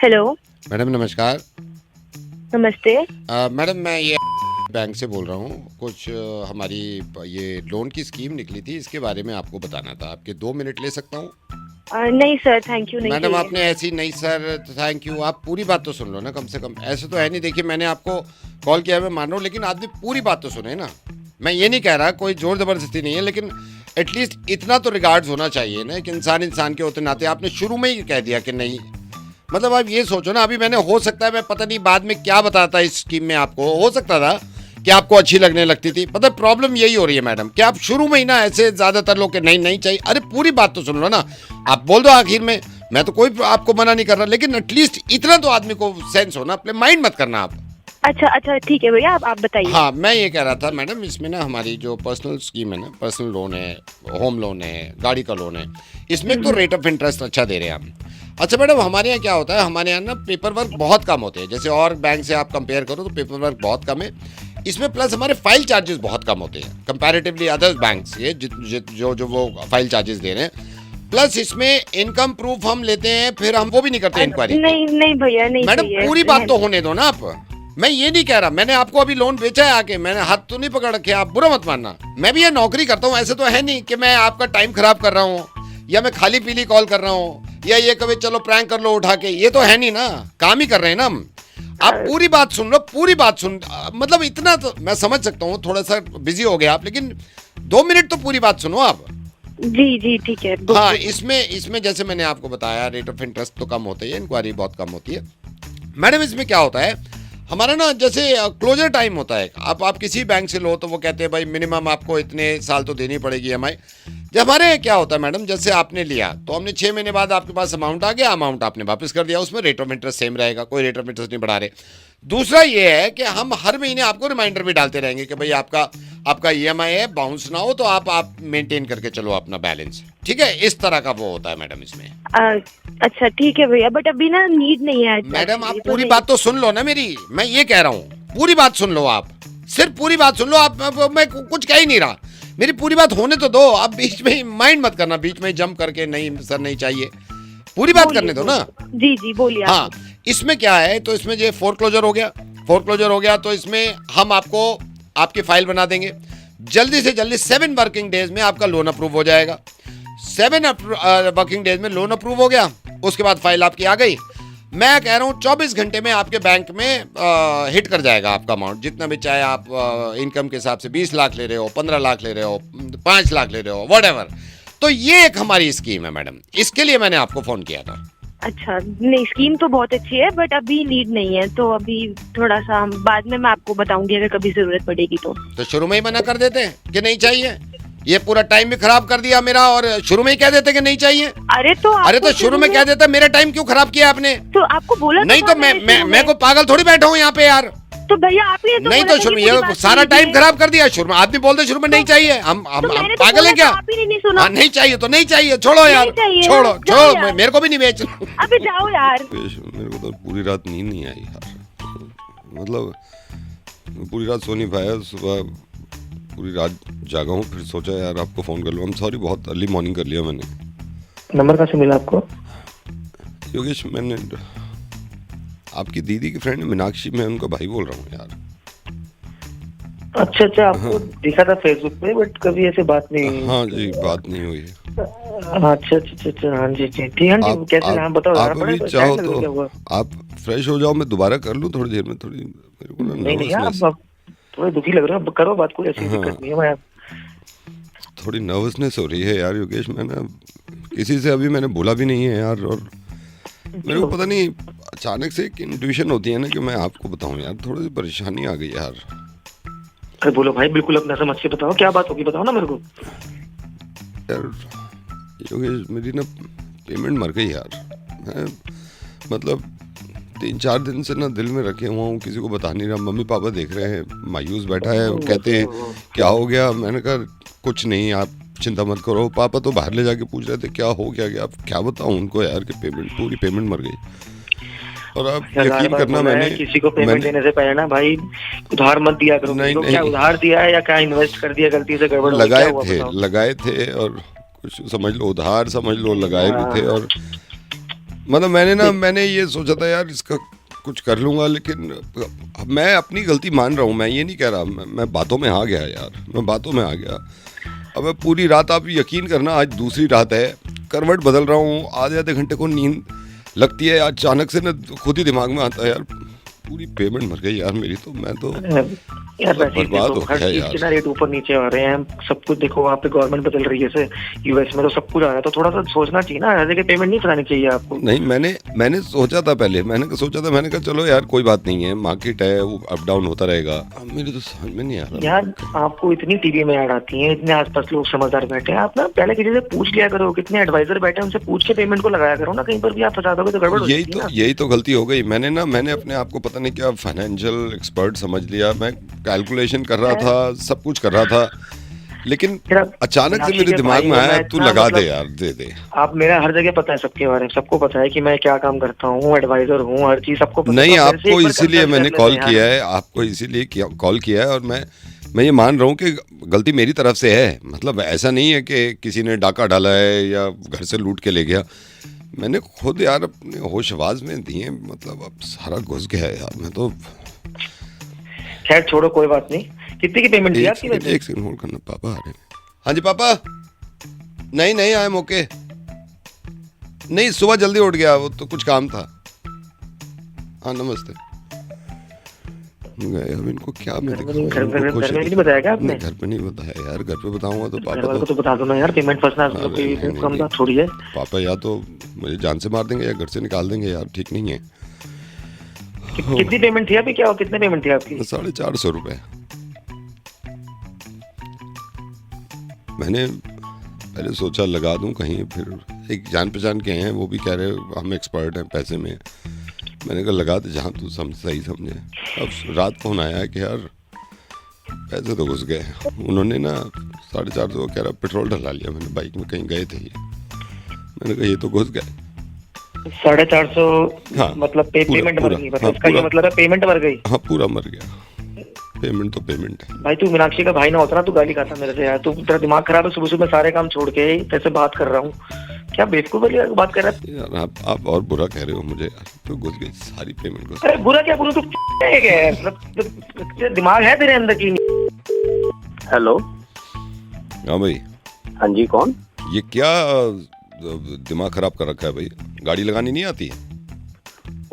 Hello. Madam नमस्कार। नमस्ते। Madam मैं ये बैंक से बोल रहा हूँ। कुछ हमारी ये लोन की स्कीम निकली थी, इसके बारे में आपको बताना था। आपके 2 मिनट ले सकता हूँ? नहीं सर, थैंक यू, नहीं मैडम चाहिए। आपने ऐसी नहीं सर, थैंक यू। आप पूरी बात तो सुन लो ना कम से कम। ऐसे तो है नहीं, देखिए मैंने आपको कॉल किया है, मैं मान रहा हूँ, लेकिन आदमी पूरी बात तो सुने ना। मैं ये नहीं कह रहा कोई जोर जबरदस्ती नहीं है, लेकिन एटलीस्ट इतना तो रिगार्ड्स होना चाहिए ना कि इंसान इंसान के होते नाते। आपने शुरू में ही कह दिया कि नहीं। मतलब आप ये सोचो ना, अभी मैंने, हो सकता है मैं पता नहीं बाद में क्या बताता इस स्कीम में, आपको हो सकता था कि आपको अच्छी लगने लगती थी। पता प्रॉब्लम यही हो रही है मैडम कि आप शुरू में ही ना ऐसे ज्यादातर लोग के नहीं नहीं चाहिए। अरे पूरी बात तो सुन लो ना, आप बोल दो आखिर में। मैं तो कोई आपको मना नहीं कर रहा, लेकिन एटलीस्ट इतना तो आदमी को सेंस हो ना। अपने माइंड मत करना आप। अच्छा अच्छा, ठीक है भैया, आप बताइए। हाँ, मैं ये कह रहा था मैडम, इसमें ना हमारी जो पर्सनल स्कीम है ना, पर्सनल लोन है, होम लोन है, गाड़ी का लोन है, इसमें तो रेट ऑफ इंटरेस्ट अच्छा दे रहे हैं हम। अच्छा मैडम, हमारे यहाँ क्या होता है, हमारे यहाँ ना पेपर वर्क बहुत कम होते हैं। जैसे और बैंक से आप कंपेयर करो तो पेपर वर्क बहुत कम है इसमें। प्लस हमारे फाइल चार्जेस बहुत कम होते हैं कंपैरेटिवली अदर बैंक्स, ये जो जो वो फाइल चार्जेस दे रहे हैं। प्लस इसमें इनकम प्रूफ हम लेते हैं, फिर हम वो भी नहीं करते इंक्वायरी की। नहीं नहीं भैया, नहीं मैडम चाहिए। पूरी बात तो होने दो ना आप। मैं ये नहीं कह रहा, मैंने आपको अभी लोन बेचा है आके, मैंने हाथ तो नहीं पकड़ रखे, आप बुरा मत मानना। मैं भी ये नौकरी करता हूँ, ऐसे तो है नहीं कि मैं आपका टाइम खराब कर रहा हूँ या मैं खाली पीली कॉल कर रहा हूँ या ये कभी चलो प्रैंक कर लो उठा के। ये तो है नहीं ना, काम ही कर रहे हैं ना हम। आप पूरी बात सुन लो, पूरी बात सुन, मतलब इतना तो मैं समझ सकता हूँ, थोड़ा सा बिजी हो गया आप, लेकिन 2 मिनट तो पूरी बात सुनो आप। जी जी ठीक है। हाँ, इसमें जैसे मैंने आपको बताया, रेट ऑफ इंटरेस्ट तो कम होते हैं, इंक्वायरी बहुत कम होती है मैडम। इसमें क्या होता है, हमारा ना जैसे क्लोजर टाइम होता है। आप किसी बैंक से लो तो वो कहते हैं भाई मिनिमम आपको इतने साल तो देनी पड़ेगी EMI। जब हमारे यहाँ क्या होता है मैडम, जैसे आपने लिया तो हमने 6 महीने बाद आपके पास अमाउंट आ गया, अमाउंट आपने वापस कर दिया, उसमें रेट ऑफ इंटरेस्ट सेम रहेगा, कोई रेट ऑफ इंटरेस्ट नहीं बढ़ा रहे। दूसरा ये है कि हम हर महीने आपको रिमाइंडर भी डालते रहेंगे कि भाई आपका EMI है, बाउंस ना हो, तो आप मेंटेन करके चलो अपना बैलेंस। ठीक है, इस तरह का वो होता है मैडम इसमें। अच्छा ठीक है भैया, बट अभी ना नीड नहीं है। मैडम आप actually, तो पूरी नहीं। बात तो सुन लो ना मेरी, मैं ये कह रहा हूँ पूरी बात सुन लो आप। सिर्फ पूरी बात सुन लो आप। मैं कुछ कह ही नहीं रहा, मेरी पूरी बात होने तो दो। आप बीच में ही माइंड मत करना, बीच में ही जंप करके नहीं सर नहीं चाहिए। पूरी बात बोलिए, करने दो ना। जी जी बोलिए हाँ, आप। इसमें क्या है, तो इसमें ये फोरक्लोजर हो गया। फोरक्लोजर हो गया तो इसमें हम आपको आपकी फाइल बना देंगे जल्दी से जल्दी। 7 वर्किंग डेज में आपका लोन अप्रूव हो जाएगा। 7 वर्किंग डेज में लोन अप्रूव हो गया, उसके बाद फाइल आपकी आ गई। मैं कह रहा हूँ 24 घंटे में आपके बैंक में हिट कर जाएगा आपका अमाउंट, जितना भी, चाहे आप इनकम के हिसाब से 20 लाख ले रहे हो, 15 लाख ले रहे हो, 5 लाख ले रहे हो, व्हाटएवर। तो ये एक हमारी स्कीम है मैडम, इसके लिए मैंने आपको फोन किया था। अच्छा, नहीं स्कीम तो बहुत अच्छी है, बट अभी नीड नहीं है, तो अभी थोड़ा सा बाद में मैं आपको बताऊंगी अगर कभी जरूरत पड़ेगी तो शुरू में ही मना कर देते कि नहीं चाहिए। ये पूरा टाइम भी खराब कर दिया मेरा, और शुरू में ही कह देते कि नहीं चाहिए। अरे तो शुरू में कह देता, मेरा टाइम क्यों खराब किया आपने? तो आपको बोला नहीं तो मैं को पागल थोड़ी बैठा हूँ यहाँ पे यार। तो भैया आप ही नहीं तो शुरू में सारा टाइम खराब कर दिया। शुरू में आदमी बोलते शुरू में नहीं चाहिए, हम पागल है क्या? आप ही नहीं सुना। नहीं चाहिए तो नहीं चाहिए, छोड़ो यार, छोड़ो, मेरे को भी नहीं बेचना। अबे जाओ यार। मेरे को तो पूरी रात नींद नहीं आई यार, मतलब पूरी रात सो नहीं पाया। सुबह पूरी रात जागा हूँ, फिर सोचा यार आपको फ़ोन कर लूँ। सॉरी, बहुत अर्ली मॉर्निंग कर लिया मैंने। नंबर कहाँ से मिला आपको? योगेश, मैंने आपकी दीदी की फ्रेंड मीनाक्षी, मैं उनका भाई बोल रहा हूँ यार। अच्छा अच्छा, आपको देखा था फेसबुक पे, बट कभी ऐसे बात नहीं हुई। हाँ जी, बात नहीं हुई है। अच्छा अच्छा अच्छा, हाँ जी जी ठीक है जी। कैसे नाम बताओ? आप अभी चाहो तो आप फ्रेश हो जाओ, मैं दोबारा कर लूँ थोड़ी देर में। थोड़ी मेरे को ना नहीं नहीं, आप थोड़े दुखी लग रहे हो, करो बात, कोई ऐसी दिक्कत नहीं है। मैं थोड़ी नर्वसनेस हो रही है यार योगेश। मैं ना किसी से अभी मैंने बोला भी नहीं है यार, और मेरे को पता नहीं, अचानक से एक इंट्यूशन होती है ना कि मैं आपको बताऊं यार। थोड़ी सी परेशानी आ गई यार। अरे बोलो भाई, बिल्कुल अपना समझ के बताओ, क्या बात होगी बताओ ना मेरे को। यार योगेश, मेरी ना पेमेंट मर गई यार। मैं मतलब 3-4 दिन से ना दिल में रखे हुआ हूँ, किसी को बता नहीं रहा। मम्मी पापा देख रहे हैं, मायूस बैठा है, वो कहते हैं क्या हो गया। मैंने कहा कुछ नहीं, आप चिंता मत करो। पापा तो बाहर ले जाके पूछ रहे थे क्या हो गया, क्या क्या बताऊँ उनको यार कि पूरी पेमेंट मर गई। और आप यकीन करना, मैंने किसी को पेमेंट देने से पहले ना भाई उधार मत दिया करो। नहीं, क्या उधार दिया है या क्या इन्वेस्ट कर दिया गलती से, गड़बड़ लगाए थे और कुछ समझ लो उधार समझ लो, लगाए भी थे। और मतलब मैंने ये सोचा था यार इसका कुछ कर लूंगा, लेकिन मैं अपनी गलती मान रहा हूँ, मैं ये नहीं कह रहा, मैं बातों में आ गया यार, मैं बातों में आ गया। अब मैं पूरी रात, आप यकीन करना, आज दूसरी रात है, करवट बदल रहा हूँ, आधे घंटे को नींद लगती है, अचानक से ना खुद ही दिमाग में आता है यार पूरी पेमेंट मर गई यार मेरी, तो मैं तो यार वैसे ही बर्बाद देखो, हो हर गया चीज यार। के ना रेट ऊपर नीचे आ रहे हैं, सब कुछ देखो, वहाँ पे गवर्नमेंट बदल रही है, जैसे यूएस में तो सब कुछ आ रहा है, तो थोड़ा सा सोचना चाहिए ना, हर जगह पेमेंट नहीं करानी चाहिए आपको। नहीं, मैंने सोचा था पहले, मैंने कहा चलो यार कोई बात नहीं है, मार्केट है, वो अप डाउन होता रहेगा। अब मेरे तो समझ में नहीं आ रहा यार आपको इतनी टीवी में ऐड आती है, इतने आसपास लोग समझदार बैठे हैं, आप ना पहले किसी से पूछ लिया करो, कितने एडवाइजर बैठे हैं, उनसे पूछ के पेमेंट को लगाया करो ना, कहीं पर भी आप फंसा दोगे तो गड़बड़ हो जाएगी ना। यही तो गलती हो गई। मैंने अपने आप को पता नहीं क्या फाइनेंशियल एक्सपर्ट समझ लिया, मैं कैलकुलेशन कर रहा था, सब कुछ कर रहा था, लेकिन अचानक से मेरे दिमाग में आया तू लगा दे यार, दे दे। आप, मेरा हर जगह पता है सबके बारे में, सबको पता है कि मैं क्या काम करता हूँ, एडवाइजर हूँ, हर चीज सबको पता नहीं, है। तो आपको इसीलिए मैंने कॉल यार। किया है, आपको इसीलिए कॉल किया है, और मैं ये मान रहा हूँ कि गलती मेरी तरफ से है। मतलब ऐसा नहीं है कि किसी ने डाका डाला है या घर से लूट के ले गया, मैंने खुद यार अपने होश आवाज में दिए, मतलब अब सारा घुस गया है यार, मैं तो। खैर छोड़ो, कोई बात नहीं। कितनी की पेमेंट थी आपकी वैसे? एक सेकंड होल्ड करना, पापा आ रहे हैं। हाँ जी पापा। नहीं आई एम ओके। नहीं, सुबह जल्दी उठ गया, वो तो कुछ काम था। हाँ नमस्ते। अब इनको क्या मैं घर में नहीं बताया क्या आपने? घर पे नहीं बताया यार, घर पे बताऊंगा तो घर पापा वालों को तो बता दो ना यार, पेमेंट फंसना कोई कम बात थोड़ी है। पापा या तो मुझे जान से मार देंगे या घर से निकाल देंगे यार, ठीक नहीं है। कितनी पेमेंट थी आपकी? क्या कितने पेमेंट थी आपकी? 450 रुपए। मैंने पहले सोचा लगा दूं कहीं, फिर एक जान पहचान के हैं, वो भी कह रहे हम एक्सपर्ट हैं पैसे में। मैंने कहा लगा दे जहाँ तू सही समझे। अब रात फोन आया कि यार पैसे तो घुस गए। उन्होंने ना 450 कह रहा पेट्रोल डला लिया मैंने बाइक में, कहीं गए थे ये। मैंने कहा ये तो घुस गए। 450? हाँ, मतलब पेमेंट मर गई, मतलब इसका ये मतलब है पेमेंट मर गई? हाँ पूरा मर गया, पेमेंट तो पेमेंट है। भाई तू मीनाक्षी का भाई ना होता ना, तू गाली खाता मेरे से यार। तू, तेरा दिमाग खराब है, सुबह सुबह सारे काम छोड़ के तेरे बात कर रहा हूँ, क्या बेवकूफ वाली बात कर रहा है यार? आप और बुरा कह रहे हो मुझे यार, तो घुस गई सारी पेमेंट घुस। अरे बुरा क्या, बुरा तू है, मतलब दिमाग है तेरे अंदर की? हेलो। हाँ भाई। हाँ जी, कौन? ये क्या दिमाग खराब कर रखा है भाई? गाड़ी लगानी नहीं आती है?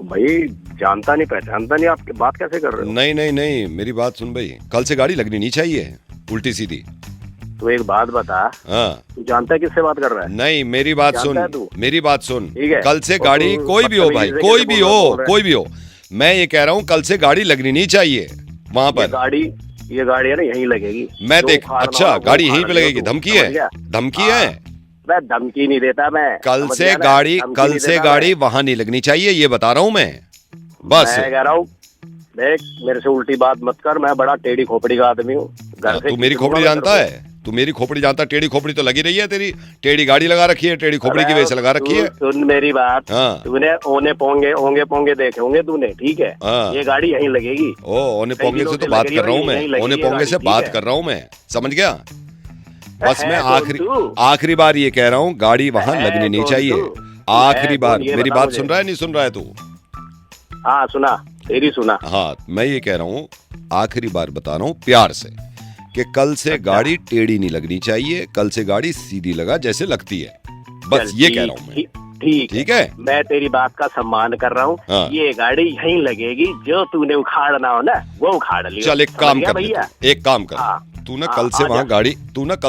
भाई जानता नहीं पहचानता नहीं, आप बात कैसे कर रहे हो? नहीं, मेरी बात सुन भाई, कल से गाड़ी लगनी नहीं चाहिए उल्टी सीधी। तू एक बात बता, हाँ तू जानता है किससे बात कर रहा है? नहीं, मेरी बात सुन, ठीक है? कल से गाड़ी कोई भी हो भाई, कोई भी हो, मैं ये कह रहा हूँ कल से गाड़ी लगनी नहीं चाहिए वहाँ पर। ये गाड़ी है ना यहीं लगेगी। मैं देख, अच्छा गाड़ी यहीं पे लगेगी? धमकी है? मैं धमकी नहीं देता मैं। कल से गाड़ी वहाँ नहीं लगनी चाहिए, ये बता रहा हूँ मैं। बस मैं कह रहा हूँ, देख मेरे से उल्टी बात मत कर, मैं बड़ा टेढ़ी खोपड़ी का आदमी हूँ। तू मेरी खोपड़ी जानता है? तू मेरी खोपड़ी जानता? टेढ़ी खोपड़ी तो लगी रही है तेरी, टेढ़ी गाड़ी लगा रखी है, टेढ़ी खोपड़ी की वजह से लगा रखी है। सुन मेरी बात, तूने ओने पोंगे देखे होंगे तूने, ठीक है? ये गाड़ी यहीं लगेगी। ओने पोंगे से तो बात कर रहा हूँ मैं, ओने पोंगे से बात कर रहा हूँ मैं, समझ गया? बस मैं आखिरी बार ये कह रहा हूँ, गाड़ी वहाँ लगनी नहीं चाहिए, आखिरी बार। मेरी बात सुन रहा है, नहीं सुन रहा है तू? हाँ सुना, तेरी सुना। हाँ, मैं ये कह रहा हूँ, आखिरी बार बता रहा हूँ प्यार से, कि कल से गाड़ी टेढ़ी नहीं लगनी चाहिए, कल से गाड़ी सीधी लगा जैसे लगती है, बस ये कह रहा हूँ मैं। ठीक है, मैं तेरी बात का सम्मान कर रहा हूँ। हाँ। ये गाड़ी यहीं लगेगी, जो तूने उखाड़ना हो ना वो उखाड़ लियो। चल एक काम कर भैया, एक काम कर, हाँ। तू ना कल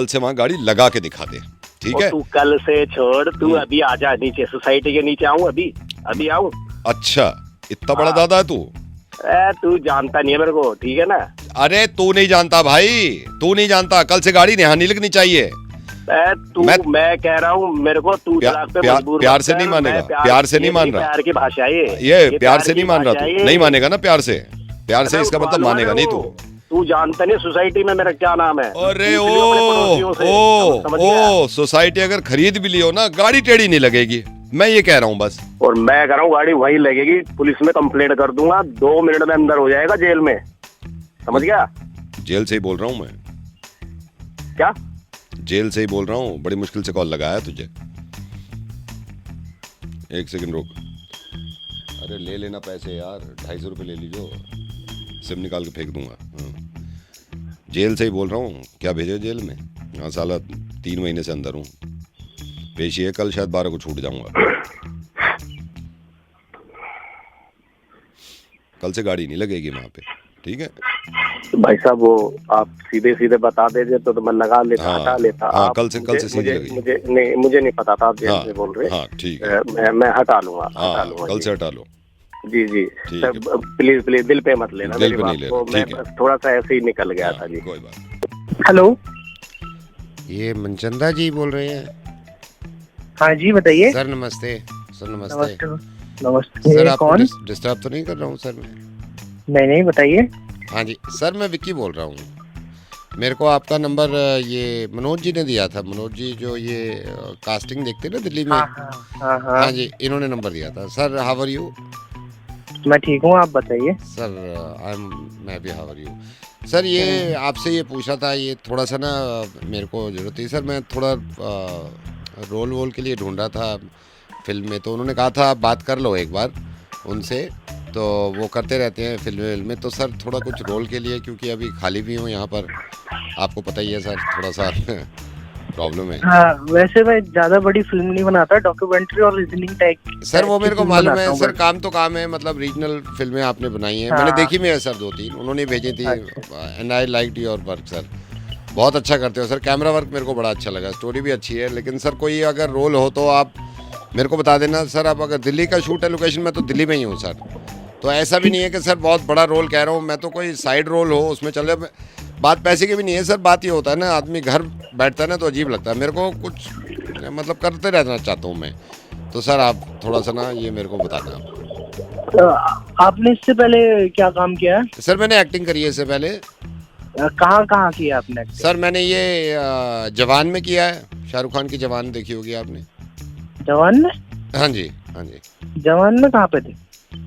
से वहाँ गाड़ी लगा के दिखा दे, ठीक है? तू कल से छोड़, तू अभी आजा नीचे, सोसाइटी के नीचे आऊँ, अभी आऊँ? अच्छा, इतना बड़ा दादा है तू? तू जानता नहीं है मेरे को, ठीक है ना? अरे तू नहीं जानता भाई, तू नहीं जानता, कल से गाड़ी यहाँ नहीं लगनी चाहिए। मैं कह रहा हूँ, मेरे को तू प्यार से नहीं मानेगा, प्यार से नहीं मान रहा, प्यार की भाषा है ये प्यार से नहीं मान रहा तू, नहीं मानेगा ना प्यार से इसका मतलब मानेगा नहीं तू। तू जानता नहीं सोसाइटी में मेरा क्या नाम है? अरे ओ सोसाइटी अगर खरीद भी लियो ना, गाड़ी टेढ़ी नहीं लगेगी, मैं ये कह रहा हूँ बस। और मैं कह रहा हूँ गाड़ी वहीं लगेगी, पुलिस में कंप्लेंट कर दूंगा, 2 मिनट में अंदर हो जाएगा जेल में, समझ गया? जेल से ही बोल रहा हूँ मैं। क्या? जेल से ही बोल रहा हूँ, बड़ी मुश्किल से कॉल लगाया तुझे। एक सेकंड रुक। अरे ले लेना पैसे यार, 250 रुपये ले लीजिए, सिम निकाल के फेंक दूंगा। हाँ। जेल से ही बोल रहा हूँ, क्या भेजो जेल में? हाँ साला 3 महीने से अंदर हूँ। पेशी है कल, शायद 12 को छूट जाऊंगा। कल से गाड़ी नहीं लगेगी वहाँ पे, ठीक है? भाई साहब वो आप सीधे सीधे बता देते तो मैं लगा लेता, हाँ, हटा लेता। हाँ, आप कल से सीधे लगेगी। मुझे नहीं पता था आप जेल हाँ, से बोल रहे। हाँ ठीक है, मैं हटा लूंगा, हाँ कल से हटा लो। जी जी सर, प्लीज प्लीज दिल पे मत लेना, दिल पे नहीं लेना, मैं ठीक है। बस थोड़ा सा ऐसे ही निकल गया था जी। कोई बात। हेलो। ये मनचंदा जी बोल रहे हैं? हाँ जी बताइए। सर नमस्ते। सर नमस्ते। नमस्ते। नमस्ते। सर आपको कौन? डिस्टर्ब तो नहीं कर रहा हूँ सर मैं? नहीं बताइए। हाँ जी सर, मैं विक्की बोल रहा हूँ। मेरे को आपका नंबर ये मनोज जी ने दिया था। मनोज जी जो ये कास्टिंग देखते हैं ना दिल्ली में। हाँ जी, इन्होंने नंबर दिया था। Sir how are you? मैं ठीक हूँ, आप बताइए। सर मैं भी हाउ आर यू? सर ये आपसे ये पूछा था, ये थोड़ा सा ना मेरे को जरूरत थी सर। मैं थोड़ा रोल वोल के लिए ढूंढ रहा था फिल्म में, तो उन्होंने कहा था आप बात कर लो एक बार उनसे, तो वो करते रहते हैं फिल्म में। तो सर थोड़ा कुछ रोल के लिए, क्योंकि अभी खाली भी हूँ यहाँ पर, आपको पता ही है सर, थोड़ा सा प्रॉब्लम है। हाँ वैसे मैं ज्यादा बड़ी फिल्म नहीं बनाता, डॉक्यूमेंट्री और रीजनिंग टाइप। सर वो मेरे को मालूम है सर, काम तो काम है, मतलब रीजनल फिल्में आपने बनाई हैं। मैंने देखी भी है सर 2-3, उन्होंने भेजी थी। And I liked your work sir, बहुत अच्छा करते हो सर। कैमरा वर्क मेरे को बड़ा अच्छा लगा, स्टोरी भी अच्छी है। लेकिन सर कोई अगर रोल हो तो आप मेरे को बता देना सर। आप अगर दिल्ली का शूट है लोकेशन में, तो दिल्ली में ही हूँ सर। तो ऐसा भी नहीं है कि सर बहुत बड़ा रोल कह रहा हूँ मैं, तो कोई साइड रोल हो उसमें चले। बात पैसे की भी नहीं है सर, बात ये होता है ना, आदमी घर बैठता है ना तो अजीब लगता है। मेरे को कुछ मतलब करते रहना चाहता हूँ मैं। तो सर आप थोड़ा सा ना ये मेरे को बताना। आपने इससे पहले क्या काम किया है? सर मैंने एक्टिंग करी है इससे पहले। कहाँ किया आपने? सर मैंने ये जवान में किया है, शाहरुख खान की जवान देखी होगी आपने। जवान में? हाँ जी, हाँ जी। जवान में कहाँ पे थे?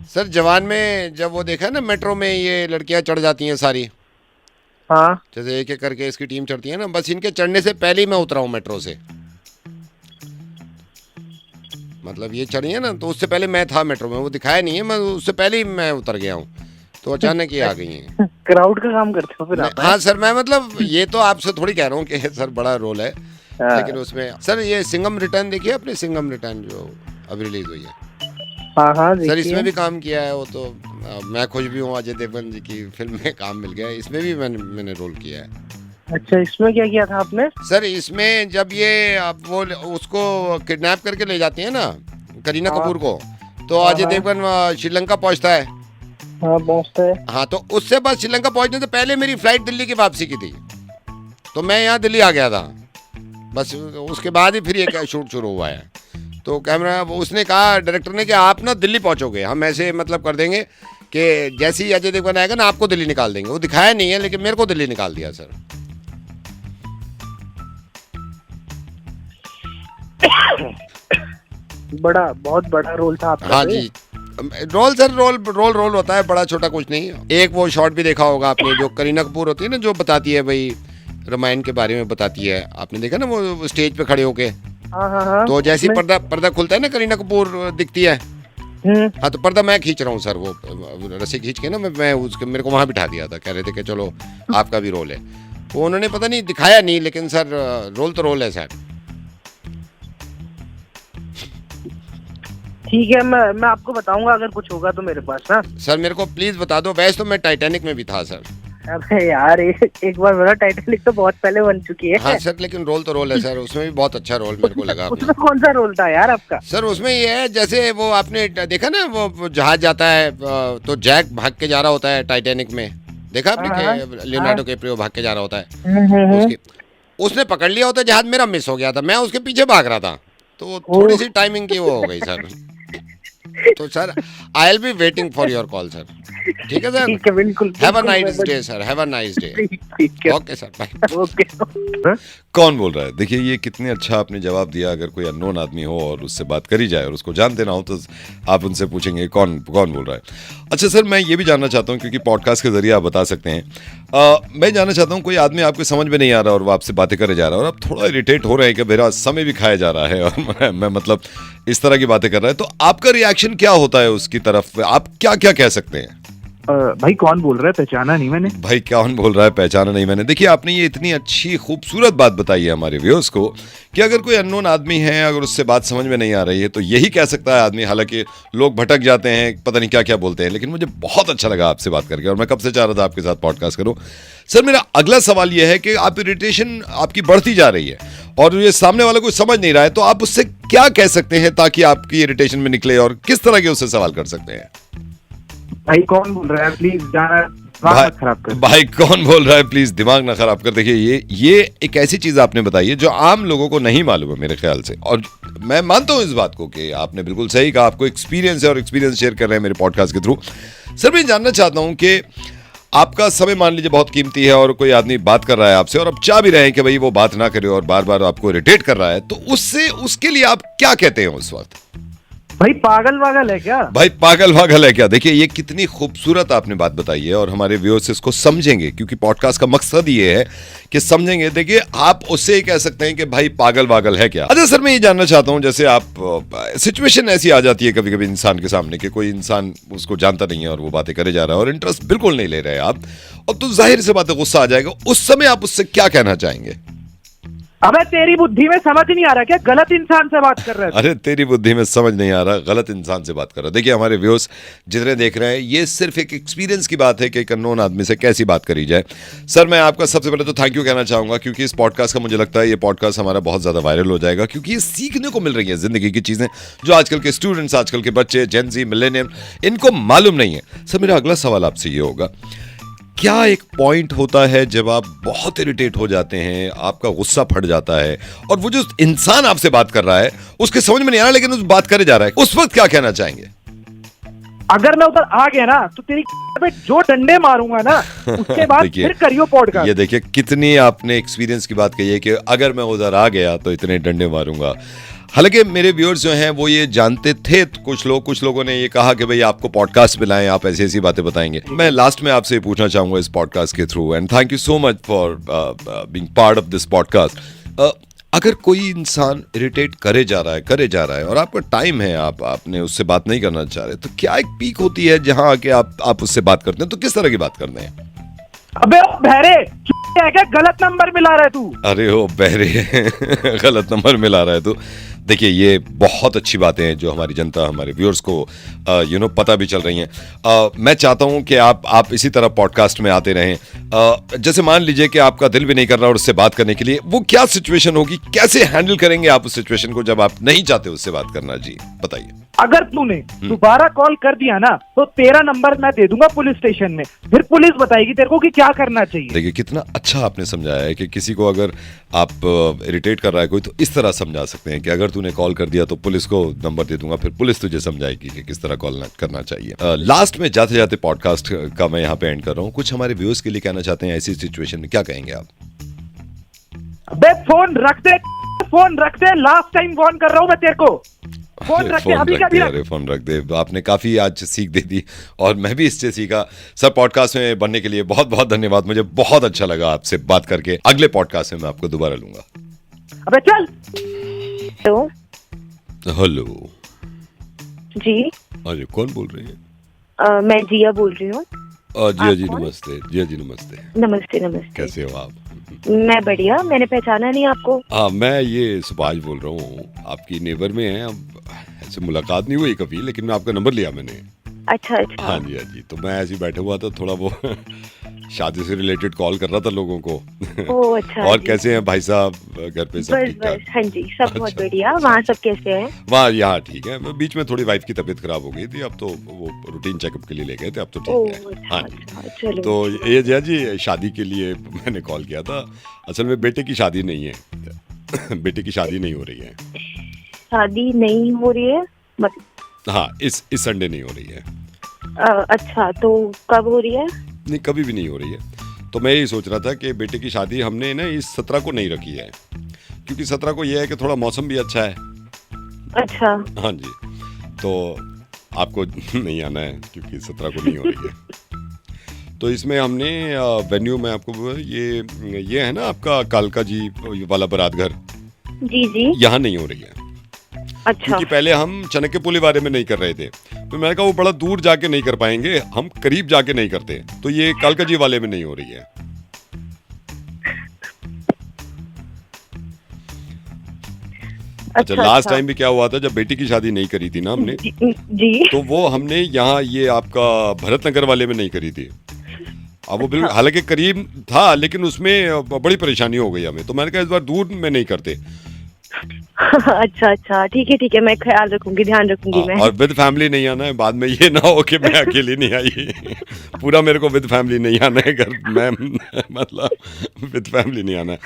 सर जवान में जब वो देखा ना मेट्रो में ये लड़कियां चढ़ जाती हैं सारी, हाँ जैसे एक एक करके इसकी टीम चढ़ती है ना, बस इनके चढ़ने से पहले ही मैं उतरा हूँ मेट्रो से। मतलब ये चढ़ी है ना, तो उससे पहले मैं था मेट्रो में, वो दिखाया नहीं है, मैं उससे पहले ही मैं उतर गया हूँ। तो अचानक ये आ गई हैं। क्राउड का काम करते हो फिर आप? हाँ सर, मैं मतलब ये तो आपसे थोड़ी कह रहा हूँ कि सर बड़ा रोल है, लेकिन उसमें सर ये सिंघम रिटर्न देखिए आपने, सिंघम रिटर्न जो अभी रिलीज हुई है। हाँ सर इसमें भी काम किया है वो, तो मैं खुश भी हूँ, अजय देवगन जी की फिल्म में काम मिल गया है, इसमें भी मैंने रोल किया है। अच्छा, इसमें क्या किया था आपने? सर इसमें जब ये वो उसको किडनैप करके ले जाती है ना करीना कपूर को, तो अजय देवगन श्रीलंका पहुंचता है। हाँ पहुंचता है। हाँ, तो उससे बस श्रीलंका पहुंचने से पहले मेरी फ्लाइट दिल्ली की वापसी की थी, तो मैं यहाँ दिल्ली आ गया था। बस उसके बाद ही फिर ये शूट शुरू हुआ है। तो कैमरा उसने कहा डायरेक्टर ने कि आप ना दिल्ली पहुंचोगे, हम ऐसे मतलब कर देंगे कि जैसे ही अजय देवगन आएगा ना आपको दिल्ली निकाल देंगे। वो दिखाया नहीं है लेकिन मेरे को दिल्ली निकाल दिया सर। बहुत बड़ा रोल था आपका। हाँ जी, रोल सर रोल होता है, बड़ा छोटा कुछ नहीं। एक वो शॉट भी देखा होगा आपने, जो करीना कपूर होती है ना, जो बताती है भाई रामायण के बारे में बताती है, आपने देखा ना वो स्टेज पे खड़े होके। हाँ। तो जैसे ही पर्दा खुलता है ना, करीना कपूर दिखती है। हाँ, तो पर्दा मैं खींच रहा हूँ सर, वो रस्सी खींच के ना मैं उसके, मेरे को वहाँ बिठा दिया था, कह रहे थे कि चलो आपका भी रोल है। वो उन्होंने पता नहीं दिखाया नहीं, लेकिन सर रोल तो रोल है सर। ठीक है, मैं आपको बताऊंगा अगर कुछ होगा तो मेरे पास ना। सर मेरे को प्लीज बता दो। वैसे तो मैं टाइटैनिक में भी था सर। अबे यार एक बार मेरा टाइटैनिक तो बहुत पहले बन चुकी है। हाँ सर, लेकिन रोल तो रोल है सर, उसमें भी बहुत अच्छा रोल मेरे को लगा। उसमें कौन सा रोल था यार आपका? सर उसमें ये है, जैसे वो आपने देखा ना, वो जहाज जाता है तो जैक भाग के जा रहा होता है टाइटैनिक में, देखा आपने? लियोनार्डो कैप्रियो भाग के जा रहा होता है, उसने पकड़ लिया होता है जहाज, मेरा मिस हो गया था, मैं उसके पीछे भाग रहा था, तो थोड़ी सी टाइमिंग की वो हो गई सर। तो sir I will be waiting for your call sir. ठीक है सर, ठीक है, बिल्कुल। Have a nice day sir, have a nice day. ठीक है, ओके सर, बाय। ओके। कौन बोल रहा है? देखिए ये कितने अच्छा आपने जवाब दिया। अगर कोई अननोन आदमी हो और उससे बात करी जाए और उसको जानते ना हो, तो आप उनसे पूछेंगे कौन बोल रहा है। अच्छा सर, मैं ये भी जानना चाहता हूँ, क्योंकि पॉडकास्ट के जरिए आप बता सकते हैं, मैं जानना चाहता हूँ, कोई आदमी आपको समझ में नहीं आ रहा और वो आपसे बातें करे जा रहा है और आप थोड़ा इरिटेट हो रहे हैं कि मेरा समय भी खाया जा रहा है और मैं मतलब इस तरह की बातें कर रहा है, तो आपका रिएक्शन क्या होता है उसकी तरफ? आप क्या क्या कह सकते हैं? भाई कौन बोल रहा है, पहचाना नहीं मैंने। भाई कौन बोल रहा है, पहचाना नहीं मैंने। देखिए आपने ये इतनी अच्छी खूबसूरत बात बताई है हमारे व्यूअर्स को कि अगर कोई अननोन आदमी है, अगर उससे बात समझ में नहीं आ रही है तो यही कह सकता है आदमी। हालांकि लोग भटक जाते हैं, पता नहीं क्या क्या बोलते हैं, लेकिन मुझे बहुत अच्छा लगा आपसे बात करके और मैं कब से चाह रहा था आपके साथ पॉडकास्ट करूं। सर मेरा अगला सवाल यह है कि आप इरिटेशन आपकी बढ़ती जा रही है और ये सामने वाला कोई समझ नहीं रहा है, तो आप उससे क्या कह सकते हैं ताकि आपकी इरिटेशन में निकले और किस तरह के उससे सवाल कर सकते हैं? भाई कौन बोल रहा है, प्लीज जाना खराब कर। भाई कौन बोल रहा है, प्लीज दिमाग ना खराब कर। देखिए ये एक ऐसी चीज आपने बताई है जो आम लोगों को नहीं मालूम है मेरे ख्याल से, और मैं मानता हूं इस बात को कि आपने बिल्कुल सही कहा, आपको एक्सपीरियंस है और एक्सपीरियंस शेयर कर रहे हैं मेरे पॉडकास्ट के थ्रू। सर मैं जानना चाहता हूं कि आपका समय मान लीजिए बहुत कीमती है और कोई आदमी बात कर रहा है आपसे और आप चाह भी रहे हैं कि भाई वो बात ना करे और बार बार आपको इरिटेट कर रहा है, तो उसके लिए आप क्या कहते हैं उस वक्त? भाई पागल वागल है क्या? भाई पागल वागल है क्या? देखिए ये कितनी खूबसूरत आपने बात बताई है और हमारे व्यूअर्स इसको समझेंगे, क्योंकि पॉडकास्ट का मकसद ये है कि समझेंगे। देखिए आप उससे कह सकते हैं कि भाई पागल वागल है क्या। अच्छा सर मैं ये जानना चाहता हूं, जैसे आप सिचुएशन ऐसी आ जाती है कभी कभी इंसान के सामने कि कोई इंसान उसको जानता नहीं है और वो बातें करे जा रहा है और इंटरेस्ट बिल्कुल नहीं ले रहे आप, और तो जाहिर सी बात है गुस्सा आ जाएगा। उस समय आप उससे क्या कहना चाहेंगे? अबे तेरी बुद्धि में समझ नहीं आ रहा क्या, गलत इंसान से बात कर रहा है? अरे तेरी बुद्धि में समझ नहीं आ रहा, गलत इंसान से बात कर रहा है। देखिए हमारे व्यूअर्स जितने देख रहे हैं, ये सिर्फ एक एक्सपीरियंस की बात है कि एक अननोन आदमी से कैसी बात करी जाए। सर मैं आपका सबसे पहले तो थैंक यू कहना चाहूंगा, क्योंकि इस पॉडकास्ट का मुझे लगता है ये पॉडकास्ट हमारा बहुत ज्यादा वायरल हो जाएगा, क्योंकि ये सीखने को मिल रही है जिंदगी की चीजें जो आजकल के स्टूडेंट्स, आजकल के बच्चे, जेन ज़ी, मिलेनियम, इनको मालूम नहीं है। सर मेरा अगला सवाल आपसे ये होगा, क्या एक पॉइंट होता है जब आप बहुत इरिटेट हो जाते हैं, आपका गुस्सा फट जाता है और वो जो इंसान आपसे बात कर रहा है उसके समझ में नहीं आ रहा लेकिन उस बात करे जा रहा है, उस वक्त क्या कहना चाहेंगे? अगर मैं उधर आ गया ना तो तेरी पे जो डंडे मारूंगा ना उसके बाद फिर करियो पॉडकास्ट। ये देखिए कितनी आपने एक्सपीरियंस की बात कही है कि अगर मैं उधर आ गया तो इतने डंडे मारूंगा। हालांकि मेरे व्यूअर्स जो हैं वो ये जानते थे, तो कुछ लोगों ने ये कहा कि भाई आपको पॉडकास्ट पे लाएं, आप ऐसी ऐसी बातें बताएंगे। मैं लास्ट में आपसे पूछना चाहूंगा इस पॉडकास्ट के through, and thank you so much for being part of this podcast. अगर कोई इंसान इरिटेट करे जा रहा है और आपका टाइम है, आपने उससे बात नहीं करना चाह रहे, तो क्या एक पीक होती है जहां आके आप उससे बात करते हैं, तो किस तरह की बात करते हैं? अबे ओ बहरे है क्या, गलत नंबर मिला रहा है तू? अरे ओ बहरे गलत नंबर मिला रहा है तू। देखिए ये बहुत अच्छी बातें हैं जो हमारी जनता, हमारे व्यूअर्स को पता भी चल रही हैं। मैं चाहता हूं कि आप इसी तरह पॉडकास्ट में आते रहें। जैसे मान लीजिए कि आपका दिल भी नहीं कर रहा और उससे बात करने के लिए, वो क्या सिचुएशन होगी, कैसे हैंडल करेंगे आप उस सिचुएशन को जब आप नहीं चाहते उससे बात करना? जी बताइए। अगर तूने दोबारा कॉल कर दिया ना तो तेरा नंबर मैं दे दूंगा पुलिस स्टेशन में, फिर पुलिस बताएगी तेरे को कि क्या करना चाहिए। देखिए कितना अच्छा आपने समझाया है कि किसी को अगर आप इरिटेट कर रहा है कोई, तो इस तरह समझा सकते हैं कि अगर तूने कॉल कर दिया तो पुलिस को नंबर दे दूंगा, फिर पुलिस तुझे समझाएगी कि किस तरह कॉल करना चाहिए। लास्ट में जाते जाते पॉडकास्ट का मैं यहाँ पे एंड कर रहा हूँ, कुछ हमारे व्यूअर्स के लिए कहना चाहते हैं ऐसी सिचुएशन में, क्या कहेंगे आप? अबे फोन रख दे, लास्ट टाइम फोन कर रहा हूँ मैं तेरे को। फोन रख दे, अभी क्या भी फोन रख दे। आपने काफी आज सीख दे दी और मैं भी इससे सीखा। सर पॉडकास्ट में बनने के लिए बहुत बहुत धन्यवाद, मुझे बहुत अच्छा लगा आपसे बात करके। अगले पॉडकास्ट में मैं आपको दोबारा लूंगा। अबे चल। हेलो जी अरे कौन बोल रही है? मैं जिया बोल रही हूँ। जिया जी नमस्ते। जिया जी नमस्ते। नमस्ते। कैसे हो आप? मैं बढ़िया, मैंने पहचाना नहीं आपको। हाँ मैं ये सुभाष बोल रहा हूँ, आपकी नेबर में है। अब ऐसे मुलाकात नहीं हुई कभी, लेकिन मैं आपका नंबर लिया मैंने। अच्छा। हाँ जी, तो मैं ऐसे ही बैठा हुआ था, थोड़ा वो शादी से रिलेटेड कॉल कर रहा था लोगों को। ओह अच्छा। और कैसे हैं भाई साहब, घर पे सब ठीक ठाक? हाँ जी सब बहुत बढ़िया। वहाँ सब कैसे हैं? वहाँ यहाँ ठीक है, बीच में थोड़ी वाइफ की तबीयत खराब हो गई थी, अब तो वो रूटीन चेकअप के लिए ले गए थे, अब तो ठीक है। हाँ जी, तो ये जया जी शादी के लिए मैंने कॉल किया था। असल में बेटे की शादी नहीं है बेटे की शादी नहीं हो रही है। शादी नहीं हो रही है मतलब? हाँ इस संडे नहीं हो रही है। अच्छा तो कब हो रही है? नहीं कभी भी नहीं हो रही है। तो मैं यही सोच रहा था कि बेटे की शादी हमने ना इस 17 को नहीं रखी है, क्योंकि 17 को यह है कि थोड़ा मौसम भी अच्छा है। अच्छा। हाँ जी, तो आपको नहीं आना है क्योंकि 17 को नहीं हो रही है। तो इसमें हमने वेन्यू में आपको ये है ना आपका कालका जी वाला बारात घर, जी यहाँ नहीं हो रही है। अच्छा। क्योंकि पहले हम चाणक्य पुली बारे में नहीं कर रहे थे, तो मैंने कहा वो बड़ा दूर जाके नहीं कर पाएंगे, हम करीब जाके नहीं करते, तो ये कालका जी वाले में नहीं हो रही है। अच्छा, लास्ट टाइम भी क्या हुआ था, जब बेटी की शादी नहीं करी थी ना हमने, जी तो वो हमने यहाँ ये आपका भरत नगर वाले में नहीं करी थी। अब वो बिल्कुल हालांकि करीब था, लेकिन उसमें बड़ी परेशानी हो गई हमें, तो मैंने कहा इस बार दूर में नहीं करते। अच्छा, ठीक है, मैं ख्याल रखूंगी, ध्यान रखूंगी मैं। और विद फैमिली नहीं आना है, बाद में ये ना हो कि मैं अकेली नहीं आई। पूरा मेरे को विद फैमिली नहीं आना है घर, मैं मतलब विद फैमिली नहीं आना है।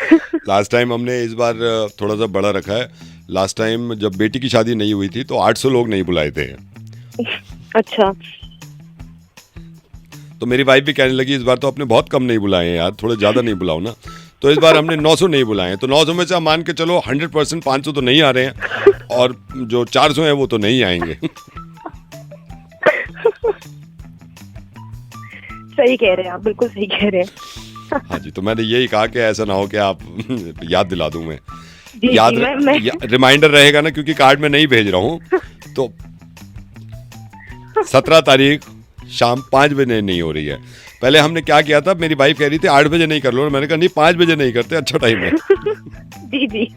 लास्ट टाइम हमने इस बार थोड़ा सा बड़ा रखा है। लास्ट टाइम जब बेटी की शादी नहीं हुई थी तो 800 लोग नहीं बुलाए थे। अच्छा, तो मेरी वाइफ भी कहने लगी इस बार तो आपने बहुत कम नहीं बुलाए हैं यार, थोड़ा ज्यादा नहीं बुलाओ ना। तो इस बार हमने 900 नहीं बुलाए हैं, तो 900 में से हम मान के चलो 100% 500 तो नहीं आ रहे हैं, और जो 400 हैं वो तो नहीं आएंगे। सही कह रहे हैं आप, बिल्कुल सही कह रहे हैं। हाँ जी, तो मैंने यही कहा कि ऐसा ना हो कि आप याद दिला दूं मैं। जी, याद मैं रिमाइंडर रहेगा ना, क्योंकि कार्ड में नहीं भेज रहा हूँ। तो 17 तारीख शाम 5 बजे नहीं हो रही है। पहले हमने क्या किया था, मेरी वाइफ कह रही थी 8 बजे नहीं कर लो, मैंने कहा नहीं 5 बजे नहीं करते, अच्छा टाइम है। जी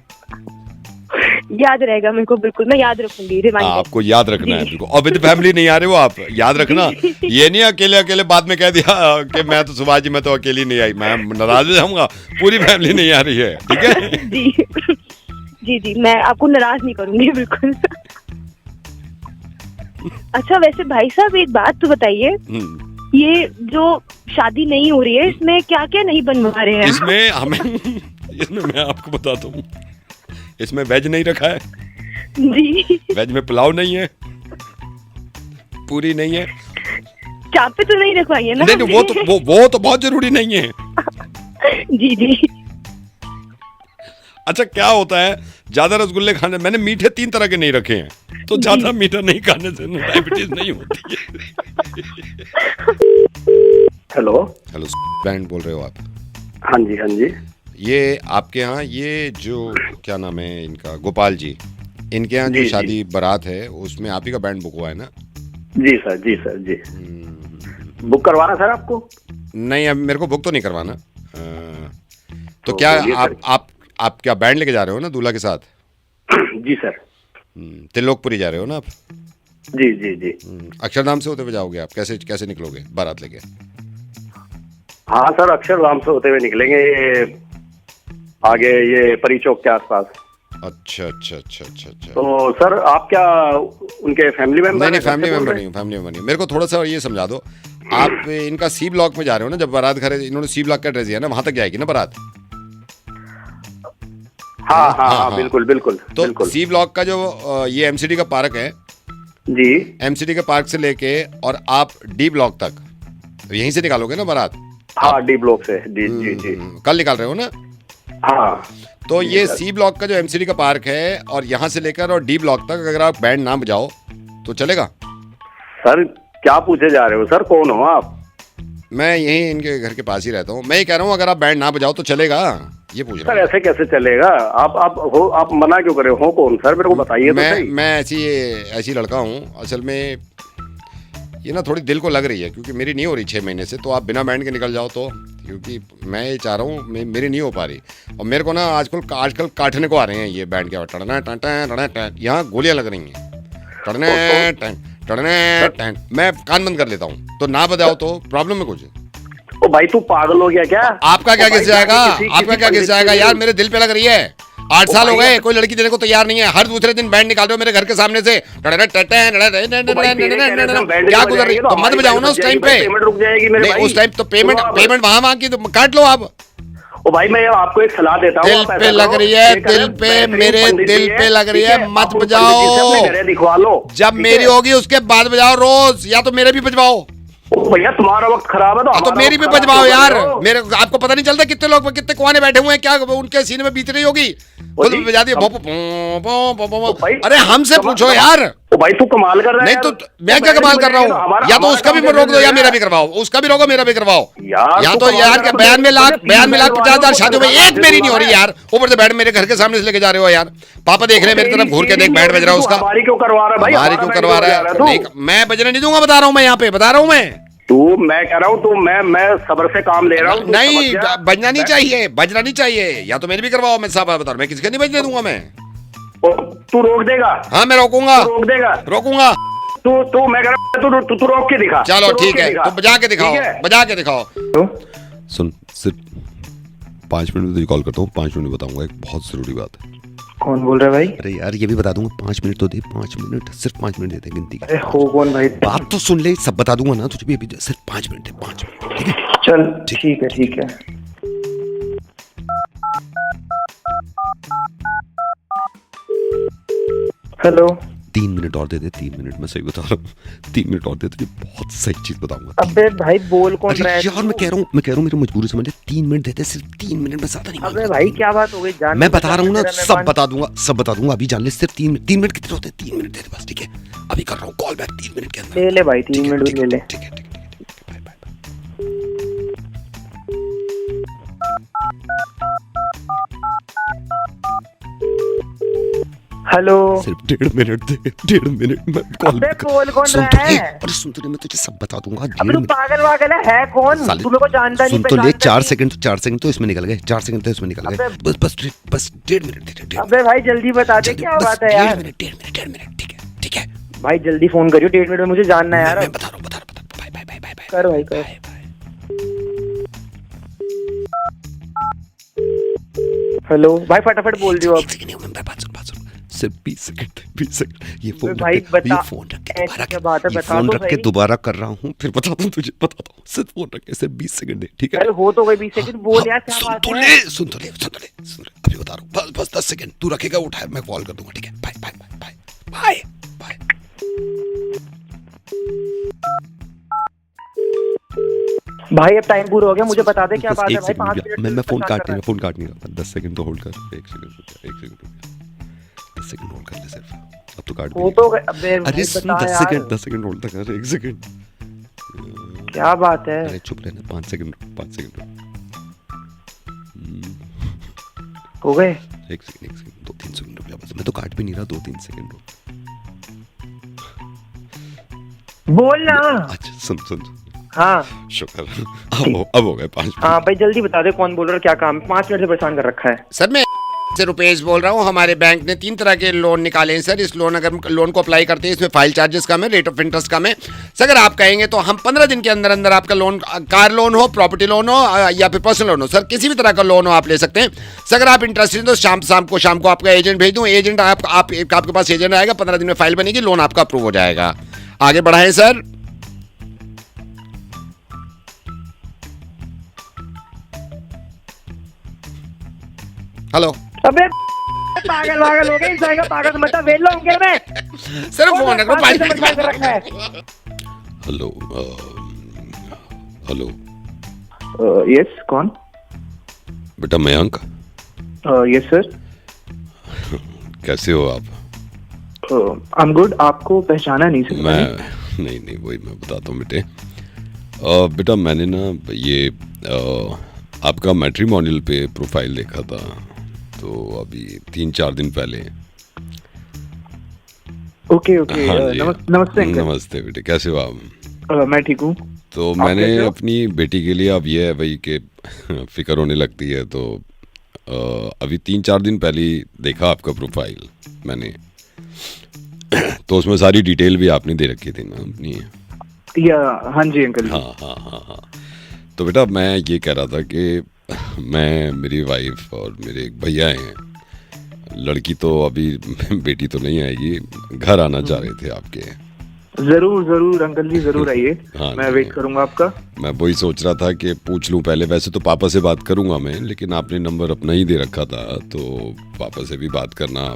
याद रहेगा मेरे को, बिल्कुल मैं याद रखूंगी रिमाइंडर। आपको याद रखना है बिल्कुल। और विद फैमिली नहीं आ रहे हो आप, याद रखना। ये नहीं अकेले बाद में कह दिया कि मैं तो सुभाष जी मैं तो अकेली नहीं आई, मैं नाराज हो जाऊंगा, पूरी फैमिली नहीं आ रही है, ठीक है। जी मैं आपको नाराज नहीं करूंगी, बिल्कुल। अच्छा, वैसे भाई साहब एक बात तो बताइए, ये जो शादी नहीं हो रही है इसमें क्या क्या नहीं बनवा रहे हैं? इसमें मैं आपको बताता हूँ, इसमें वेज नहीं रखा है जी। वेज में पुलाव नहीं है, पूरी नहीं है, चापे तो नहीं रखवाई है ना? नहीं वो तो बहुत जरूरी नहीं है। जी अच्छा, क्या होता है ज्यादा रसगुल्ले खाने, मैंने मीठे 3 तरह के नहीं रखे हैं, तो ज्यादा मीठा नहीं खाने से डायबिटीज नहीं होती है। हेलो बैंड बोल रहे हो आप? हाँ जी। ये आपके यहाँ ये जो क्या नाम है इनका, गोपाल जी, इनके यहाँ जो शादी बारात है उसमें आप ही का बैंड बुक हुआ है ना? जी सर। बुक करवाना सर आपको? नहीं, अब मेरे को बुक तो नहीं करवाना। तो क्या आप क्या बैंड लेके जा रहे हो ना दूल्हा के साथ? जी सर। त्रिलोकपुरी जा रहे हो ना आप? जी। अक्षरधाम से होते हुए जाओगे आप? कैसे निकलोगे बारात लेके? हाँ सर, अक्षरधाम से होते हुए निकलेंगे, ये आगे ये परी चौक के आसपास। अच्छा। तो सर आप क्या उनके फैमिली मेंबर? नहीं, फैमिली मेंबर नहीं। मेरे को थोड़ा सा ये समझा दो, आप इनका सी ब्लॉक में जा रहे हो ना, जब बारात घर इन्होंने सी ब्लॉक का एड्रेस दिया ना, वहां तक जाएगी ना बारात? हाँ, बिल्कुल। तो सी ब्लॉक का जो ये एमसीडी का पार्क है जी, एमसीडी के पार्क से लेके और आप डी ब्लॉक तक यहीं से निकालोगे ना बारात? हाँ, डी ब्लॉक से। जी। कल निकाल रहे हो ना? हाँ। तो ये सी ब्लॉक का जो एमसीडी का पार्क है और यहाँ से लेकर और डी ब्लॉक तक अगर आप बैंड ना बजाओ तो चलेगा? सर क्या पूछे जा रहे हो सर, कौन हो आप? मैं यहीं इनके घर के पास ही रहता हूँ। मैं ये कह रहा हूँ अगर आप बैंड ना बजाओ तो चलेगा, ये पूछ रहा हूँ। सर ऐसे कैसे चलेगा? आप मना क्यों करे हो? कौन सर, मेरे को बताइए। मैं ऐसी लड़का हूँ असल में, ये ना थोड़ी दिल को लग रही है, क्योंकि मेरी नहीं हो रही 6 महीने से, तो आप बिना बैंड के निकल जाओ तो, क्योंकि मैं ये चाह रहा हूँ, मेरी नहीं हो पा रही। और मेरे को ना आजकल काटने को आ रहे हैं ये बैंड के, यहाँ गोलियां लग रही हैं, मैं कान बंद कर लेता हूँ। तो ना बजाओ तो प्रॉब्लम है कुछ? ओ भाई तू पागल हो गया क्या? आपका क्या घिस जाएगा? आपका क्या घिस जाएगा यार? मेरे दिल पे लग रही है। 8 साल हो गए, कोई लड़की देने को तैयार नहीं है, हर दूसरे दिन बैंड निकाल रहे हो मेरे घर के सामने से, क्या गुजर रही? तो मत बजाओ ना उस टाइम पे। पेमेंट रुक जाएगी मेरे भाई। उस टाइम तो पेमेंट वहां की काट लो आप। ओ भाई मैं आपको एक सलाह देता हूँ, दिल पे लग रही है, दिल पे, मेरे दिल पे लग रही है, मत बजाओ। दिखवा लो, जब मेरी होगी उसके बाद बजाओ रोज, या तो मेरे भी बजवाओ। भैया तुम्हारा वक्त खराब है तो मेरी भी बजवाओ यार। मेरे आपको पता नहीं चलता कितने लोग कितने कुआने बैठे हुए हैं, क्या उनके सीने में बीत रही होगी? खुद बजा दिए। अरे हमसे पूछो यार, ओ भाई तू कमाल कर रहा है नहीं यार। तो मैं क्या कमाल कर रहा हूँ? या तो उसका भी रोक दो या मेरा भी करवाओ, उसका भी रोको मेरा भी करवाओ यार। या तो यार 92,50,000 शादियों में एक मेरी नहीं हो रही यार, ऊपर से बैंड मेरे घर के सामने से लेके जा रहे हो यार। पापा देख रहे हैं मेरी तरफ घूर के, देख बैंड बज रहा है उसका। हमारी क्यों करवा रहा है भाई? हमारी क्यों करवा रहा है? नहीं, मैं बजने नहीं दूंगा, बता रहा हूँ मैं, यहाँ पे बता रहा हूँ मैं। मैं कह रहा हूँ तू मैं सब्र से काम ले रहा हूँ। नहीं बजना नहीं चाहिए, बजना नहीं चाहिए, या तो मेरी भी करवाओ। मैं साहब बता रहा हूँ, मैं किसी का नहीं बजने दूंगा मैं। तू रोक देगा? हाँ मैं रोकूंगा, रोक देगा, रोकूंगा। तू मैं कह रहा हूँ तू रोक के दिखा। चलो ठीक है, तो बजा के दिखाओ, बजा के दिखाओ। सुन, सिर्फ 5 मिनट में तुझे कॉल करता हूँ, 5 मिनट में बताऊंगा, एक बहुत जरूरी बात है। कौन बोल रहा है भाई? अरे यार ये भी बता दूंगा, 5 मिनट तो दे, 5 मिनट, सिर्फ 5 मिनट देते गिनती का। अरे हो कौन भाई? बात तो सुन ले, सब बता दूंगा ना तुझे भी, अभी सिर्फ 5 मिनट है, 5 मिनट, ठीक है? चल ठीक है, ठीक है। हेलो। 3 मिनट और दे दे, 3 मिनट, मैं सही बता रहा हूँ, 3 मिनट और दे, तुझे बहुत सही चीज बताऊंगा। अबे भाई बोल कौन रहा है? यार मैं कह रहा हूँ मेरी मजबूरी समझ ले, 3 मिनट देते, सिर्फ 3 मिनट में, ज्यादा नहीं। अबे भाई क्या बात हो गई? जान मैं बता रहा हूँ ना, सब बता दूंगा, अभी जान ले, सिर्फ 3 मिनट कितने होते हैं? 3 मिनट दे दे बस, ठीक है? अभी कर रहा हूँ कॉल बैक 3 मिनट के अंदर। ले ले भाई, 3 मिनट भी ले ले। ठीक है, बाय बाय। हेलो। सिर्फ 1.5 मिनट दे, 1.5 मिनट में कॉल अबे बैक। बोल कौन सुन रहा तो है? ले, अरे सुन तो ले, मैं तुझे सब बता दूंगा। अबे तू पागल वागल है कौन? तू मेरे को जानता नहीं, सुन तो ले, पहचानता 4 नहीं। सेकंड तो इसमें निकल गए, 4 सेकंड तो इसमें निकल गए, बस 1.5 मिनट दे दे। अबे भाई जल्दी बता दे, क्या बात है यार? 1.5 मिनट, ठीक है। भाई जल्दी फोन करियो, 1.5 मिनट में मुझे जानना है यार। मैं बता रहा हूँ, बाय। कर भाई कर। हेलो भाई, फटाफट बोल दियो अब। बात सुन, सिर्फ 20 सेकंड। ये फोन भाई बता, फोन रख ऐसी क्या बात है? बता तो के दोबारा सही। दोबारा कर रहा हूँ, फिर बताता हूँ तुझे, बताता हूँ। सिर्फ फोन रख के सिर्फ 20 सेकंड दे, ठीक है? अरे हो तो गई 20 सेकंड, बोल यार क्या बात है? सुन तो ले, अभी बता रहा हूँ, बस 10 सेकंड तू रखेगा, उठाए, मैं कॉल कर दूंगा, ठीक है? बाय। भाई अब टाइम पूरा हो गया, मुझे बता दे क्या बात है भाई? 5 मिनट मैं फोन काट नहीं रहा, 10 सेकंड तो होल्ड कर, 1 सेकंड 10 सेकंड होल्ड कर ले सिर्फ, अब तो काट वो तो अबे अरे सुन, बता 10 यार। सेकंड होल्ड कर, 1 सेकंड। क्या बात है? अरे चुप रहना, 5 सेकंड हो गए? 1 सेकंड 2-3 सेकंड रुक जा बस, मैं तो काट भी नहीं रहा, 2-3 सेकंड रुक। बोल ना। अच्छा सुन। हाँ शुक्र, अब हो गए 5 मिनट। हाँ भाई जल्दी बता दे कौन बोल रहा है, क्या काम है? 5 मिनट से परेशान कर रखा है। सर मैं से रुपेश बोल रहा हूँ। हमारे बैंक ने 3 तरह के लोन निकाले हैं सर। इस लोन को अप्लाई करते हैं, इसमें फाइल चार्जेस कम है, रेट ऑफ इंटरेस्ट कम है। सर अगर आप कहेंगे तो हम 15 दिन के अंदर अंदर आपका लोन, कार लोन हो, प्रॉपर्टी लोन हो या फिर पर्सनल लोन हो, सर किसी भी तरह का लोन हो आप ले सकते हैं। सर अगर आप इंटरेस्टेड तो शाम को आपका एजेंट भेज दूँ, एजेंट आपके पास एजेंट आएगा, 15 दिन में फाइल बनेगी, लोन आपका अप्रूव हो जाएगा। आगे बढ़ाएं सर। हेलो। अबे पागल हो गए, जाएगा पागल मत वेल लो उनके में। सर फोन रखो, 5 मिनट कर रखा है। हेलो यस कौन? बेटा मयंक, यस सर। कैसे हो आप? I am good. आपको पहचाना नहीं सर? नहीं वही मैं बताता हूँ बेटे। बेटा मैंने ना ये आपका मैट्रिमोनियल पे प्रोफाइल देखा था, तो अभी 3-4 दिन पहले। ओके नमस्ते अंकल। नमस्ते बेटे, कैसे हो आप? मैं ठीक हूँ। तो मैंने अपनी बेटी के लिए, अब ये है भाई कि फिक्र होने लगती है, तो अभी 3-4 दिन पहले देखा आपका प्रोफाइल मैंने, तो उसमें सारी डिटेल भी आपने दे रखी थी ना अपनी। हाँ जी अंकल। हाँ। तो बेटा मैं ये कह रहा था कि मैं, मेरी वाइफ और मेरे एक भैया हैं, लड़की तो अभी, बेटी तो नहीं आएगी, घर आना चाह रहे थे आपके। जरूर अंकल जी, जरूर आइए। हाँ, मैं वेट करूंगा आपका। मैं वही सोच रहा था कि पूछ लूं पहले, वैसे तो पापा से बात करूंगा मैं, लेकिन आपने नंबर अपना ही दे रखा था, तो पापा से भी बात करना।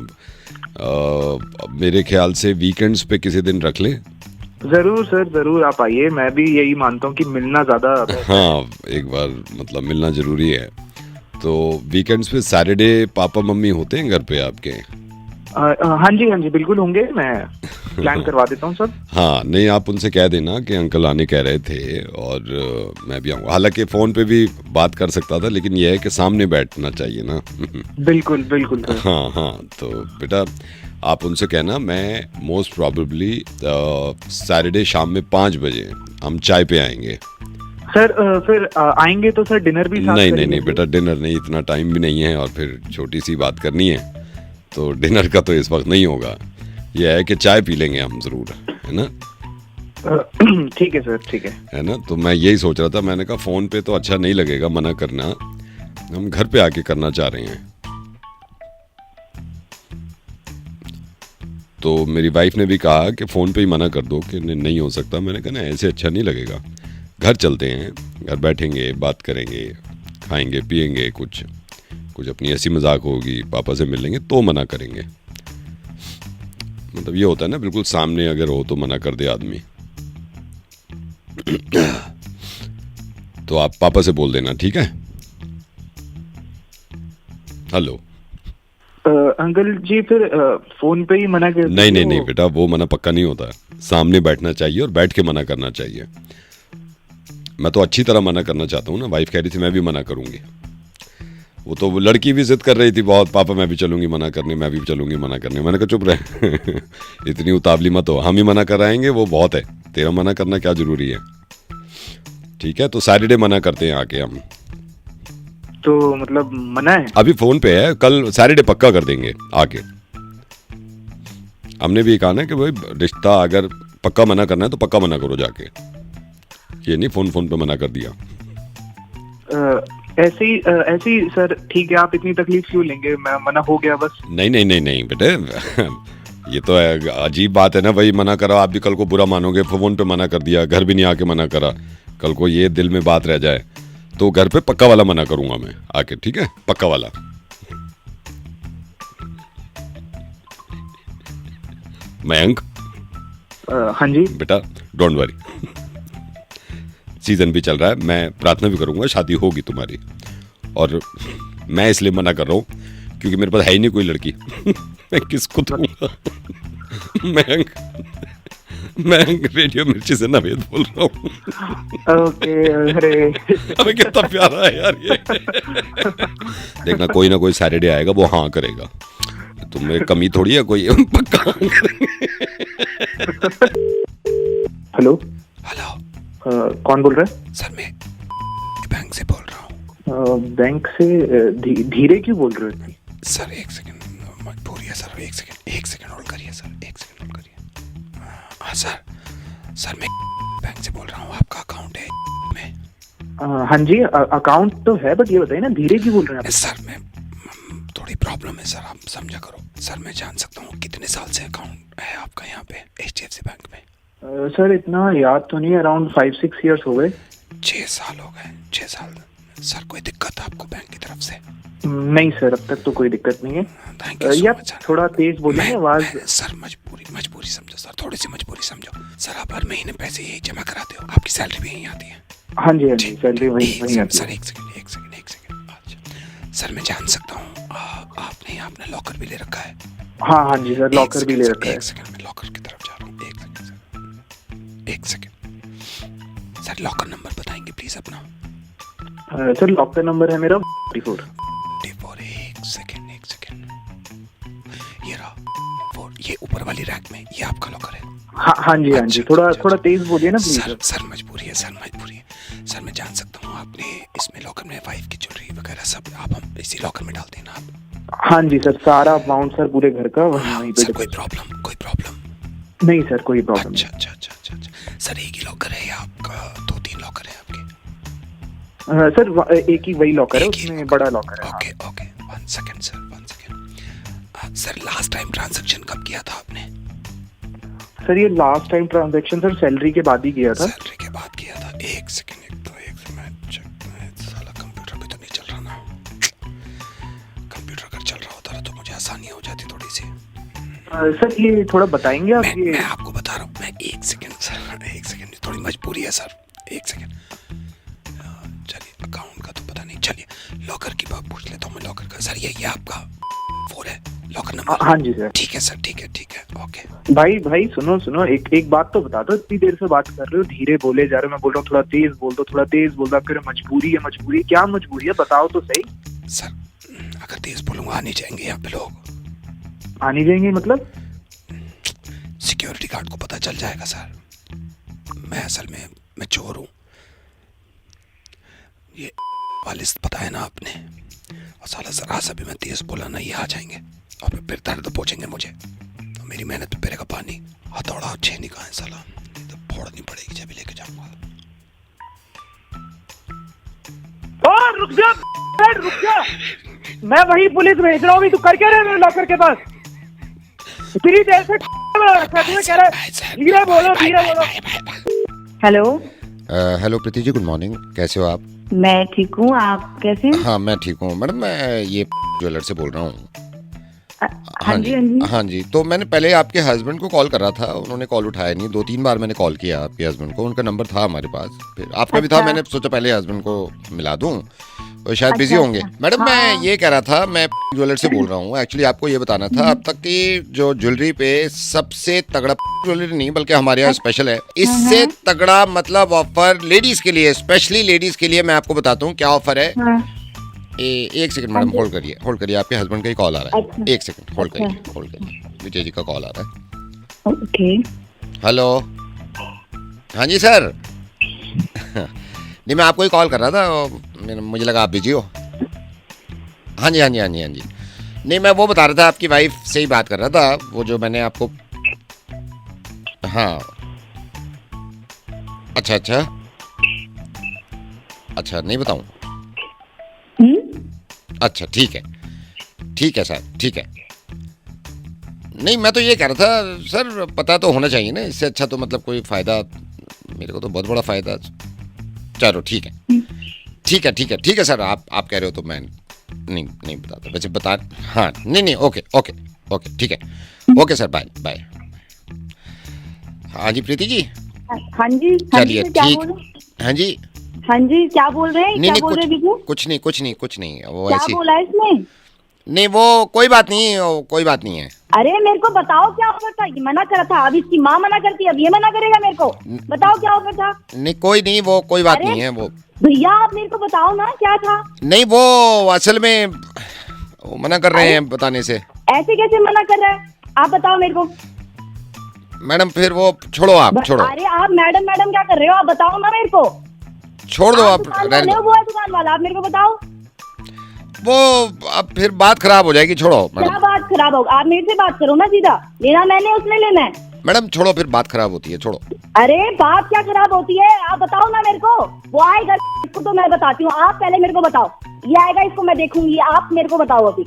मेरे ख्याल से वीकेंड्स पे किसी दिन रख ले। जरूर सर, जरूर आप आइए। मैं भी यही मानता हूँ कि मिलना ज्यादा हाँ, एक बार मतलब मिलना जरूरी है। तो वीकेंड्स पे सैटरडे पापा मम्मी होते हैं घर पे आपके? हाँ जी बिल्कुल होंगे। मैं प्लान करवा देता हूँ सब। हाँ नहीं, आप उनसे कह देना कि अंकल आने कह रहे थे और मैं भी आऊँगा। हालांकि फ़ोन पे भी बात कर सकता था, लेकिन यह है कि सामने बैठना चाहिए ना। बिल्कुल बिल्कुल सर। हाँ हाँ, तो बेटा आप उनसे कहना मैं मोस्ट प्रॉबेबली सैटरडे शाम में 5 बजे हम चाय पे आएंगे। सर फिर आएंगे तो सर डिनर भी साथ नहीं करेंगे? बेटा, डिनर नहीं, इतना टाइम भी नहीं है और फिर छोटी सी बात करनी है, तो डिनर का तो इस वक्त नहीं होगा। यह है कि चाय पी लेंगे हम ज़रूर, है ना? ठीक है सर, ठीक है ना? तो मैं यही सोच रहा था, मैंने कहा फ़ोन पे तो अच्छा नहीं लगेगा मना करना, हम घर पे आके करना चाह रहे हैं। तो मेरी वाइफ ने भी कहा कि फ़ोन पे ही मना कर दो कि नहीं हो सकता। मैंने कहा ना, ऐसे अच्छा नहीं लगेगा, घर चलते हैं, घर बैठेंगे, बात करेंगे, खाएंगे पिएंगे, कुछ अपनी हंसी मजाक होगी, पापा से मिलेंगे तो मना करेंगे। मतलब ये होता है ना, बिल्कुल सामने अगर हो तो मना कर दे आदमी। तो आप पापा से बोल देना, ठीक है? हेलो अंकल जी, फिर फोन पे ही मना कर? नहीं बेटा, वो मना पक्का नहीं होता, सामने बैठना चाहिए और बैठ के मना करना चाहिए। मैं तो अच्छी तरह मना करना चाहता हूँ ना। वाइफ कह रही थी मैं भी मना करूंगी, वो लड़की भी जिद कर रही थी बहुत, पापा मैं भी चलूंगी मना करने, मैं भी चलूंगी मना करने। मैंने कहा चुप रहे इतनी उतावली मत हो, हम ही मना कराएंगे वो बहुत है, तेरा मना करना क्या जरूरी है? ठीक है, तो सैटरडे मना करते हैं आके हम। तो मतलब मना है? अभी फोन पे है, कल सैटरडे पक्का कर देंगे आके। हमने भी कहा ना कि भाई रिश्ता अगर पक्का मना करना है तो पक्का मना करो जाके, ये नहीं फोन पे मना कर दिया। ऐसे ही सर, ठीक है, आप इतनी तकलीफ क्यों लेंगे, मैं मना हो गया बस। नहीं बेटे ये तो है, अजीब बात है ना भाई, मना करा आप भी कल को बुरा मानोगे, फोन पे मना कर दिया, घर भी नहीं आके मना करा, कल को ये दिल में बात रह जाए। तो घर पे पक्का वाला मना करूंगा मैं आके, ठीक है? पक्का वाला। मयंक, हाँ जी बेटा डोंट वरी, सीजन भी चल रहा है, मैं प्रार्थना भी करूंगा शादी होगी तुम्हारी, और मैं इसलिए मना कर रहा हूँ क्योंकि मेरे पास है ही नहीं कोई लड़की मैं किसको दूंगा? मैं रेडियो मिर्ची से नवेद बोल रहा हूँ। ओके, अरे अबे कितना प्यारा है यार ये देखना, कोई ना कोई सैटरडे आएगा वो हाँ करेगा, तुम्हें कमी थोड़ी है कोई पक्का हाँ करेंगे। हेलो हेलो, कौन बोल रहा है? सर मैं बैंक से बोल रहा हूँ। बैंक से? धीरे क्यों बोल रहे हो? सर एक सेकंड, मजबूरी है सर, एक सेकंड होल्ड करिए सर, एक सेकंड होल्ड करिए। हाँ सर मैं बैंक से बोल रहा हूँ, आपका अकाउंट है में? हाँ जी, अकाउंट तो है, बट ये बताइए ना धीरे क्यों बोल रहे हैं आप? सर मैं थोड़ी प्रॉब्लम है सर, आप समझा करो। सर मैं जान सकता हूँ कितने साल से अकाउंट है आपका यहाँ पे HDFC बैंक में? सर इतना याद तो नहीं, अराउंड 5-6 ईयर्स हो गए। 6 साल हो गए, 6 साल। सर कोई दिक्कत आपको बैंक की तरफ से? नहीं सर, अब तक तो कोई दिक्कत नहीं है। Thank you so much sir. थोड़ा तेज बोलिए आवाज। सर मजबूरी समझो सर, थोड़ी सी मजबूरी समझो सर। आप हर महीने पैसे यही जमा कराते हो, आपकी सैलरी भी यहीं आती है? हाँ जी, सैलरी वही आती है। सर एक सेकंड। अच्छा सर मैं जान सकता हूँ आपने लॉकर भी ले रखा है? हाँ जी सर, लॉकर भी ले रखा है। एक सेकंड, मैं लॉकर की तरफ जा रहा हूँ, एक सेकंड सर। लॉकर नंबर बताएंगे प्लीज अपना? सर लॉकर नंबर है मेरा 44। एक सेकंड, ये रहा 4, ये ऊपर वाली रैक में, ये आपका लॉकर है? हाँ जी, थोड़ा तेज बोलिए ना प्लीज। सर मजबूरी है सर, मैं जान सकता हूँ आपने इसमें लॉकर में वाइफ की ज्वेलरी वगैरह सब आप हम इसी लॉकर में डालते हैं ना आप? हाँ जी सर, सारा अमाउंट सर पूरे घर का वहीं पे। सर कोई प्रॉब्लम? नहीं सर, कोई प्रॉब्लम नहीं। अच्छा सर, एक ही लॉकर है या आपका 2-3 लॉकर है आपके? सर एक ही वही लॉकर है, उसमें बड़ा लॉकर है। Okay 1 second sir, 1 second sir. Last time transaction कब किया था आपने? सर ये last time transaction sir salary के बाद ही किया था। सैलरी के बाद किया था? एक सेकंड साला कंप्यूटर भी तो नहीं चल रहा ना। कंप्यूटर अगर चल रहा होता तो मुझे आसानी हो जाती थोड़ी सी। सर ये थोड़ा बताएंगे आप? मैं आपको बता रहा हूँ, मैं एक सेकंड, थोड़ी मजबूरी है सर, एक सेकंड। चलिए अकाउंट का तो पता नहीं, चलिए लॉकर की बात पूछ लेता हूँ मैं। लॉकर का सर ये आपका 4 है? Locker number? हाँ जी सर। ठीक है सर, ठीक है, ओके। भाई सुनो, एक बात तो बता दो, इतनी देर से बात कर रहे हो, धीरे बोले जा रहे हो, मैं बोल रहा हूँ थोड़ा तेज बोल दो, आप कह रहे हो मजबूरी है, क्या मजबूरी है बताओ तो सही। सर अगर तेज बोलूंगा आ नहीं जाएंगे यहाँ पे लोग। आ नहीं जाएंगे मतलब? सिक्योरिटी गार्ड को पता चल जाएगा सर। मैं असल में मैं चोर हूँ, ये वाले पता है ना आपने, और साला जरा सा भी मैं तेज बोला ना ये आ जाएंगे और फिर दर्द पहुंचेंगे मुझे, तो मेरी मेहनत पे पेरेगा पानी। हथौड़ा अच्छे नहीं कहा है साला, तो फोड़नी पड़ेगी जब लेके जाऊंगा। और रुक जा, मैं वही पुलिस भेज रहा हूँ, तू कर क्या रहे मेरे लॉकर के पास? इतनी देर से रखा तुम्हें, कह रहे धीरे बोलो। Hello. Hello Preeti ji, good morning, कैसे हो आप? मैं ठीक हूँ, आप कैसे हैं? हाँ मैं ठीक हूँ मैडम, मैं ये ज्वेलर से बोल रहा हूँ। हाँ जी। हाँ जी, तो मैंने पहले आपके हस्बैंड को कॉल करा था, उन्होंने कॉल उठाया नहीं, 2-3 बार मैंने कॉल किया आपके हस्बैंड को, उनका नंबर था हमारे पास, फिर आपका भी था, मैंने सोचा पहले हस्बैंड को मिला दूं, तो शायद बिजी होंगे। मैडम मैं ये कह रहा था, मैं ज्वेलर से बोल रहा हूँ, एक्चुअली आपको ये बताना था, अब तक की जो ज्वेलरी पे सबसे तगड़ा ज्वेलरी नहीं बल्कि हमारे यहाँ स्पेशल है, इससे तगड़ा मतलब ऑफर लेडीज के लिए, स्पेशली लेडीज के लिए मैं आपको बताता हूँ क्या ऑफर है। एक सेकंड मैडम, होल्ड करिए, आपके हस्बैंड का ही कॉल आ रहा है। एक सेकंड होल्ड करिए, विजय जी का कॉल आ रहा है। ओके। हेलो, हाँ जी सर। नहीं मैं आपको ही कॉल कर रहा था, मुझे लगा आप बिजी हो। हाँ जी। नहीं मैं वो बता रहा था, आपकी वाइफ से ही बात कर रहा था, वो जो मैंने आपको, हाँ अच्छा नहीं बताऊं? अच्छा ठीक है सर, ठीक है। नहीं मैं तो ये कह रहा था सर, पता तो होना चाहिए ना, इससे अच्छा तो मतलब कोई फायदा, मेरे को तो बहुत बड़ा फायदा। चलो ठीक है सर, आप कह रहे हो तो मैं नहीं बताता, वैसे बता, हाँ नहीं ओके ठीक है, ओके सर, बाय। हाँ जी प्रीति जी। हाँ जी, चलिए ठीक। हाँ जी, क्या बोल रहे हैं? नहीं कुछ नहीं, वो क्या ऐसी बोला इसमें? नहीं, वो कोई बात नहीं है। अरे मेरे को बताओ क्या ऑफर था? ये मना करा था, अब इसकी माँ मना करती है, अब ये मना करेगा मेरे को? बताओ क्या ऑफर था? नहीं वो कोई बात नहीं है, वो भैया आप मेरे को बताओ ना क्या था? नहीं वो असल में वो मना कर रहे हैं बताने से। ऐसे कैसे मना कर रहा है? आप बताओ मेरे को। मैडम फिर वो छोड़ो, आप छोड़ो। अरे आप मैडम क्या कर रहे हो? आप बताओ ना मेरे को। छोड़ दो आप, दुकान वाले हो, वो है दुकान वाला, आप मेरे को बताओ। वो अब फिर बात खराब हो जाएगी, छोड़ो मैडम। क्या बात खराब होगा? आप मेरे से बात करो ना सीधा, लेना मैंने उसने लेना है। मैडम छोड़ो, फिर बात खराब होती है, छोड़ो। अरे बात क्या खराब होती है? आप बताओ ना मेरे को। वो आएगा, इसको तो मैं बताती हूँ, आप पहले मेरे को बताओ। ये आएगा, इसको मैं देखूंगी, आप मेरे को बताओ अभी।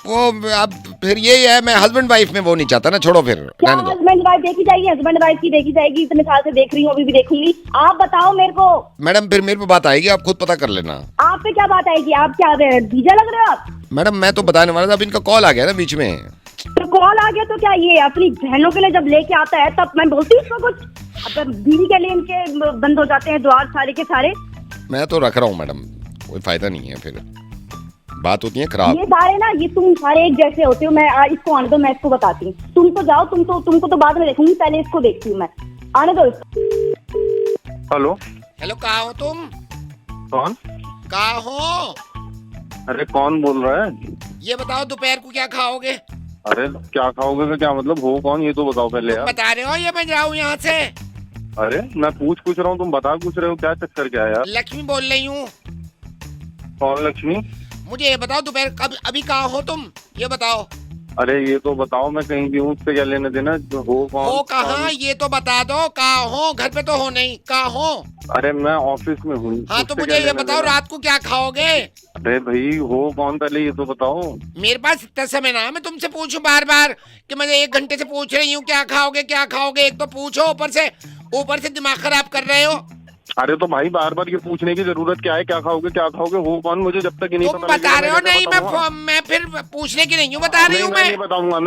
वो अब फिर यही है, मैं हस्बैंड वाइफ में वो नहीं चाहता ना, छोड़ो फिर। क्या हस्बैंड वाइफ देखी जाएगी? हस्बैंड वाइफ की देखी जाएगी, इतने साल से देख रही हूँ, अभी भी देखूंगी। आप बताओ मेरे को। मैडम फिर मेरे पे बात आएगी, आप खुद पता कर लेना। आप पे क्या बात आएगी? आप क्या डीजे लग रहे हो आप? मैडम मैं तो बताने वाला था, अब इनका कॉल आ गया ना बीच में। तो कॉल आ गया तो क्या, ये अपनी बहनों के लिए जब लेके आता है तब मैं बोलती हूँ इसको कुछ? अब बीवी के लिए इनके बंद हो जाते हैं द्वार सारे के सारे। मैं तो रख रहा हूँ मैडम, कोई फायदा नहीं है, फिर बात होती है खराब। ये सारे ना, ये तुम सारे एक जैसे होते हो। मैं इसको आने दो, मैं इसको बताती हूँ। तुम तो जाओ, तुमको तो बाद में देखूंगी, पहले इसको देखती हूँ मैं। आने दो। हेलो, कहाँ हो तुम? कौन? कहाँ हो? अरे कौन बोल रहा है? ये बताओ दोपहर को क्या खाओगे? अरे क्या खाओगे का क्या मतलब, हो कौन ये तो बताओ पहले यार। बता रहे हो ये मैं जाऊँ यहाँ से? अरे मैं पूछ रहा हूँ, तुम बता पूछ रहे हो, क्या चक्कर क्या है यार? लक्ष्मी बोल रही हूँ। कौन लक्ष्मी? मुझे ये बताओ दोपहर अभी कहाँ हो तुम, ये बताओ। अरे ये तो बताओ, मैं कहीं भी हूँ, उससे क्या लेने देना? हो कौन? हो कहाँ, ये तो बता दो, कहाँ हो? घर पे तो हो नहीं, कहाँ हो? अरे मैं ऑफिस में हूँ। हाँ तो मुझे ये बताओ रात को क्या खाओगे? अरे भाई हो कौन, पहले ये तो बताओ। मेरे पास इतना समय ना मैं तुमसे पूछूं बार बार कि मैं 1 घंटे से पूछ रही हूँ क्या खाओगे, एक तो पूछो, ऊपर से दिमाग खराब कर रहे हो। अरे तो भाई बार बार ये पूछने की जरूरत क्या है? क्या खाओगे हो कौन, मुझे जब तक नहीं पता बता रहे हो। नहीं मैं फिर पूछने की नहीं हूँ, बता रही हूँ। मैं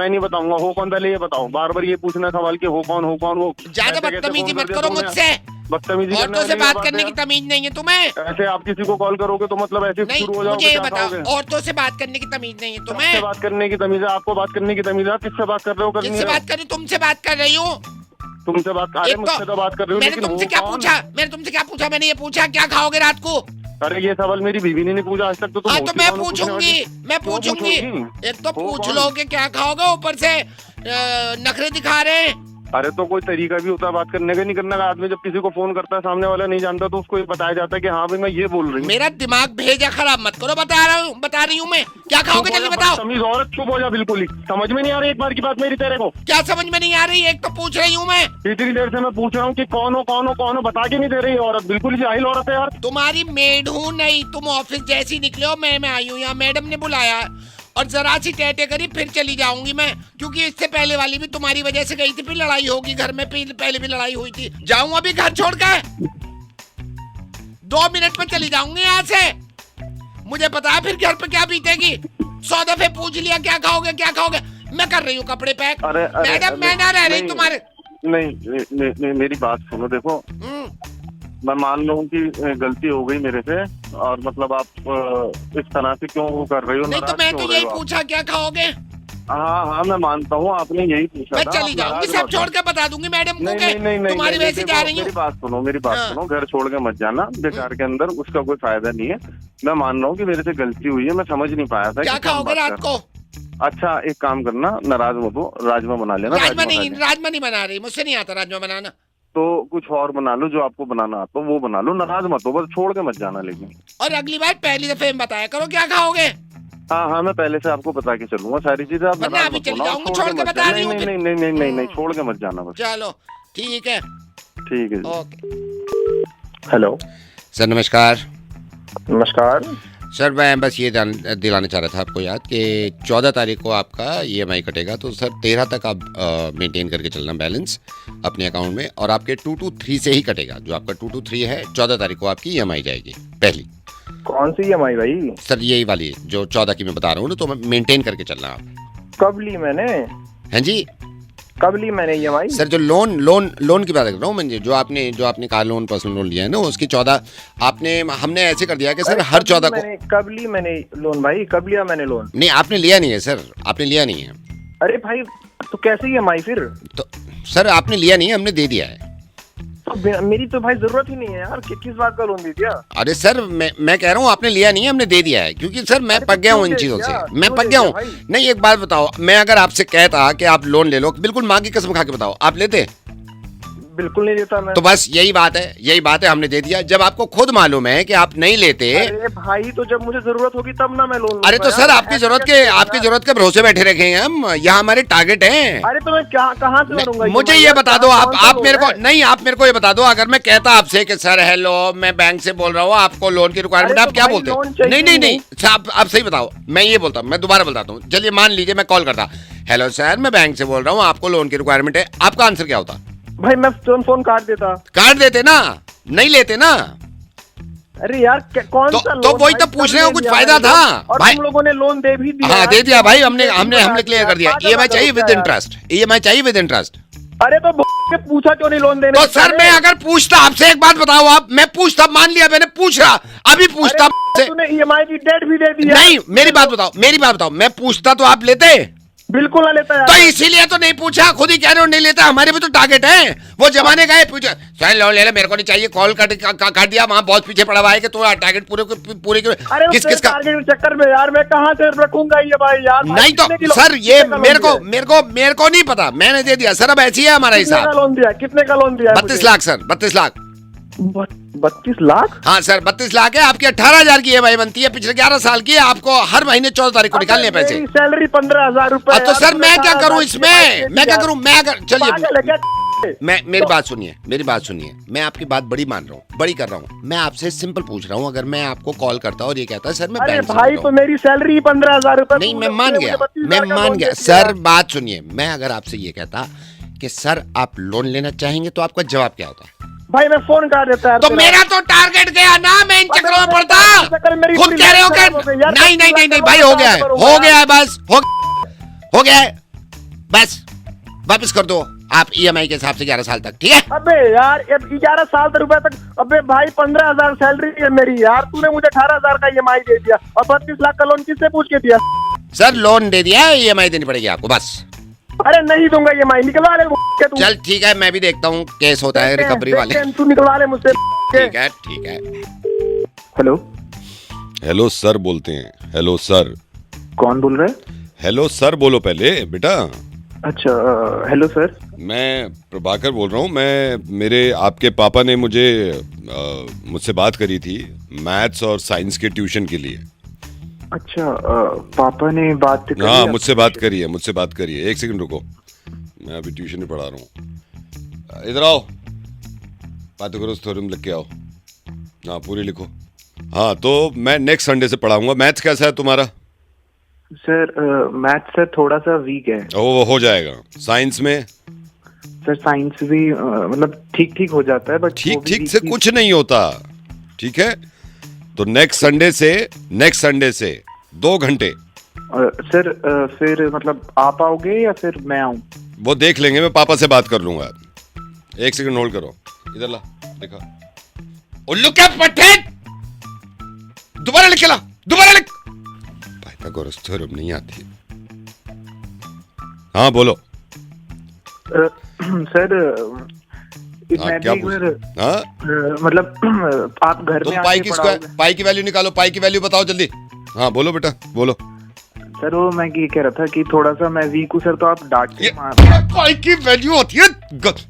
नहीं बताऊंगा हो कौन, पहले ये बताओ। बार बार ये पूछना सवाल कि हो कौन वो। ज्यादा बदतमीजी मत करो मुझसे। बदतमीजी करने औरतों से वाली बात बात करने है की तमीज नहीं है तुम्हें? ऐसे आप किसी को कॉल करोगे तो मतलब ऐसे नहीं, शुरू हो जाओगे, मुझे ये क्या बताओ, कहोगे? औरतों से बात करने की तमीज नहीं है किससे तुम्हें? बात करने की तमीज है? आपको बात करने की तमीज है? किससे बात कर रहे हो? करनी किससे है बात कर रही हूँ? तुमसे बात कर रही हूँ। तुमसे बात, अरे मुझसे तो बात कर रही हूँ, मैंने लेकिन तुमसे वो क्या कौन? पूछा? मैंने तुमसे क्या पूछा? मैंने ये पूछा क्या खाओगे रात को? अरे ये सवाल मेरी बीवी ने नहीं पूछा आज तक, तो तुम हाँ तो होती मैं कौन हो पूछने पूछूंगी, वाली? मैं क्यों पूछूंगी। पूछोगी? एक तो वो पूछ कौन? लोगे क्या खाओगे, ऊपर से नखरे दिखा रहे हैं। अरे तो कोई तरीका भी होता है बात करने का, नहीं करने का। आदमी जब किसी को फोन करता है, सामने वाला नहीं जानता, तो उसको ये बताया जाता है कि हाँ भाई मैं ये बोल रही हूँ। मेरा दिमाग भेजा खराब मत करो, बता रही हूँ मैं। क्या खाओगे जल्दी बताओ। तमीज औरत, चुप हो जा बिल्कुल ही। समझ में नहीं आ रही एक बार की बात मेरी तेरे को? क्या समझ में नहीं आ रही? एक तो पूछ रही हूँ मैं। इतनी देर से मैं पूछ रहा हूँ कि कौन हो कौन हो कौन हो, बता के नहीं दे रही औरत। बिल्कुल ही जाहिल औरत है यार। तुम्हारी मेड हूँ नहीं, तुम ऑफिस जैसी निकले हो, मैं आई हूँ यहाँ, मैडम ने बुलाया और जरा सी टेटे करी, फिर चली जाऊंगी मैं, क्योंकि इससे पहले वाली भी तुम्हारी वजह से गई थी, फिर लड़ाई होगी घर में, पहले भी लड़ाई हुई थी। जाऊँ अभी घर छोड़ के? 2 मिनट में चली जाऊंगी यहाँ से। मुझे पता है फिर घर पे क्या बीतेगी। 100 दफे पूछ लिया क्या खाओगे क्या खाओगे। मैं कर रही हूँ कपड़े पैक। मैडम मैं ना रह रही तुम्हारे। नहीं, मेरी बात सुनो। देखो मैं मान लूँ कि गलती हो गई मेरे से, और मतलब आप इस तरह से क्यों वो कर रही हो? नहीं तो मैं तो यही पूछा क्या खाओगे। हाँ मैं मानता हूँ, आपने यही पूछा। मैं चली जाऊंगी, सब छोड़ के बता दूंगी मैडम को कि तुम्हारी वजह से जा रही हूँ। मेरी बात सुनो, घर छोड़ के मत जाना बेकार के अंदर, उसका कोई फायदा नहीं है। मैं मान रहा हूँ कि मेरे से गलती हुई है, मैं समझ नहीं पाया था। क्या खाओगे रात को? अच्छा एक काम करना, नाराज मत हो, राजमा बना लेना। राजमा नहीं बना रही, मुझसे नहीं आता राजमा बनाना। तो कुछ और बना लो, जो आपको बनाना आता वो बना लो, नाराज मत हो, बस छोड़ के मत जाना लेकिन। और अगली बार पहली दफे में बताया करो क्या खाओगे। हाँ मैं पहले से आपको बता के चलूंगा सारी चीजें। आप वरना अभी चली जाऊंगी, छोड़ के बता रही हूँ। नहीं छोड़ के मत जाना बस। चलो ठीक है जी। ओके। हेलो सर नमस्कार। नमस्कार सर मैं बस ये दिलाना चाह रहा था आपको याद कि 14 तारीख को आपका EMI कटेगा, तो सर 13 तक आप मेंटेन करके चलना बैलेंस अपने अकाउंट में, और आपके 223 से ही कटेगा। जो आपका 223 है, 14 तारीख को आपकी EMI जाएगी पहली। कौन सी EMI भाई? सर यही वाली जो 14 की मैं बता रहा हूँ ना, तो मेंटेन करके चलना आप। कब ली मैंने? हैं जी कब ली मैंने EMI? सर जो लोन की बात कर रहा हूँ मैं, जो आपने कार लोन पर्सनल लोन लिया है ना, उसकी 14 हमने ऐसे कर दिया कि सर हर 14 को। कब ली मैंने लोन भाई? कब लिया मैंने लोन? नहीं आपने लिया नहीं है सर, आपने लिया नहीं है। अरे भाई तो कैसे EMI फिर? तो सर आपने लिया नहीं है, हमने दे दिया है। तो मेरी तो भाई जरूरत ही नहीं है यार, किस बात का लोन दे दिया? अरे सर मैं कह रहा हूँ आपने लिया नहीं है, हमने दे दिया है, क्योंकि सर मैं पक गया हूँ इन चीजों से, मैं पक गया हूँ। नहीं एक बात बताओ, मैं अगर आपसे कहता कि आप लोन ले लो, बिल्कुल माँ की कसम खा के बताओ, आप लेते? बिल्कुल नहीं देता मैं। तो बस यही बात है, हमने दे दिया। जब आपको खुद मालूम है कि आप नहीं लेते। अरे भाई तो जब मुझे जरूरत होगी तब ना मैं लोन। अरे तो सर आपकी जरूरत के भरोसे बैठे रखे हैं हम, यहाँ हमारे टारगेट हैं। अरे तो मैं कहाँ से भरूंगा? मुझे ये बता दो, आप मेरे को नहीं, आप मेरे को ये बता दो, अगर मैं कहता आपसे कि सर हेलो मैं बैंक से बोल रहा हूँ, आपको लोन की रिक्वायरमेंट, आप क्या बोलते? नहीं आप सही बताओ। मैं ये बोलता हूँ, मैं दोबारा बताता हूँ। चलिए मान लीजिए मैं कॉल करता, हेलो सर मैं बैंक से बोल रहा हूँ, आपको लोन की रिक्वायरमेंट है, आपका आंसर क्या होता? भाई मैं फोन काट देते ना, नहीं लेते ना। अरे यार कौन सा लोन? तो वही तो पूछने का कुछ फायदा था और भाई। तुम लोगों ने लोन दे भी दिया। हाँ दे दिया भाई, हमने क्लियर कर दिया। EMI चाहिए विद इंटरेस्ट। अरे तो के पूछा क्यों नहीं लोन देने? तो सर मैं अगर पूछता आपसे, एक बात बताओ आप, मैं पूछता, मान लिया मैंने पूछ रहा, अभी पूछता तूने EMI की डेट भी दे दी। नहीं मेरी बात बताओ, मैं पूछता तो आप लेते? बिल्कुल ना लेता यार। तो इसीलिए तो नहीं पूछा, खुद ही कह रहे हो नहीं लेता। हमारे भी तो टारगेट है, वो जमाने का है। पूछा सर लोन ले ले, मेरे को नहीं चाहिए, कॉल काट दिया, वहाँ बहुत पीछे पड़ा हुआ है कि तो टारगेट पूरे किस का चक्कर में यार मैं कहाँ से रखूंगा ये भाई यार? नहीं तो सर ये मेरे को नहीं पता, मैंने दे दिया सर। अब ऐसी है हमारा हिसाब। लोन दिया? कितने का लोन दिया? 32 लाख सर, 32 लाख। 32 लाख? हाँ सर 32 लाख है। आपकी 18,000 की EMI बनती है, पिछले 11 साल की है। आपको हर महीने 14 तारीख को निकालने पैसे। सैलरी 15,000 रुपए। तो सर मैं क्या करूँ इसमें? मैं क्या करूँ? मैं अगर चलिए मेरी बात सुनिए, मैं आपकी बात बड़ी मान रहा हूँ, बड़ी कर रहा हूँ। मैं आपसे सिंपल पूछ रहा हूँ, अगर मैं आपको कॉल करता और ये कहता सर मैं बैंक से भाई तो मेरी सैलरी 15,000 रुपए। नहीं मैं मान गया सर। बात सुनिए, मैं अगर आपसे ये कहता कि सर आप लोन लेना चाहेंगे, तो आपका जवाब क्या होता? भाई मैं फोन कर देता है। तो मेरा तो टारगेट गया ना, मैं इन चक्रों में पड़ता। खुद कह रहे हो कि नहीं भाई हो गया है बस, हो गया है बस, वापस कर दो। आप EMI के हिसाब से 11 साल तक, ठीक है? अबे यार 11 साल रुपए तक, अबे भाई 15,000 सैलरी है मेरी यार, तूने मुझे 18,000 का EMI दे दिया और 32 लाख का लोन किससे पूछ के दिया? सर लोन दे दिया है, EMI देनी पड़ेगी आपको बस। अरे नहीं दूंगा EMI, निकलवा ले मुझसे तू। चल ठीक है, मैं भी देखता हूँ केस होता है रिकवरी वाले। तू निकलवा ले मुझसे। ठीक है ठीक है। हेलो, हेलो सर बोलते हैं। Hello sir. कौन बोल रहा है? हेलो सर बोलो पहले बेटा। अच्छा, हेलो सर। मैं प्रभाकर बोल रहा हूँ। मेरे आपके पापा ने मुझसे बात करी थी मैथ्स और साइंस के ट्यूशन के लिए। अच्छा, पापा ने बात करी? हाँ, मुझसे बात करी है। एक सेकंड रुको, मैं अभी ट्यूशन में पढ़ा रहा हूँ। इधर आओ, बात करो, थ्योरम लिख के आओ। हाँ, पूरी लिखो। हाँ, तो मैं नेक्स्ट संडे से पढ़ाऊंगा। मैथ्स कैसा है तुम्हारा? सर मैथ्स सर थोड़ा सा वीक है। वो हो जाएगा। साइंस में? सर साइंस भी मतलब ठीक ठीक हो जाता है, बट ठीक से कुछ नहीं होता, ठीक है? तो नेक्स्ट संडे से 2 घंटे। सर फिर मतलब आप आओगे या फिर मैं आऊँ? वो देख लेंगे, मैं पापा से बात कर लूंगा। 1 सेकंड होल्ड करो। इधर ला, देखा उल्लू क्या पट्टे, दोबारा लिख के ला, दोबारा लिख। पाइथागोरस थ्योरम नहीं आती है। हाँ बोलो। सर मैं क्या भी पूछ? हाँ? मतलब आप घर तुम में पाई की वैल्यू निकालो, पाई की वैल्यू बताओ जल्दी। हाँ बोलो बेटा, बोलो। सर वो मैं ये कह रहा था कि थोड़ा सा मैं वीक हूँ सर, तो आप डांट के पाई की वैल्यू होती है,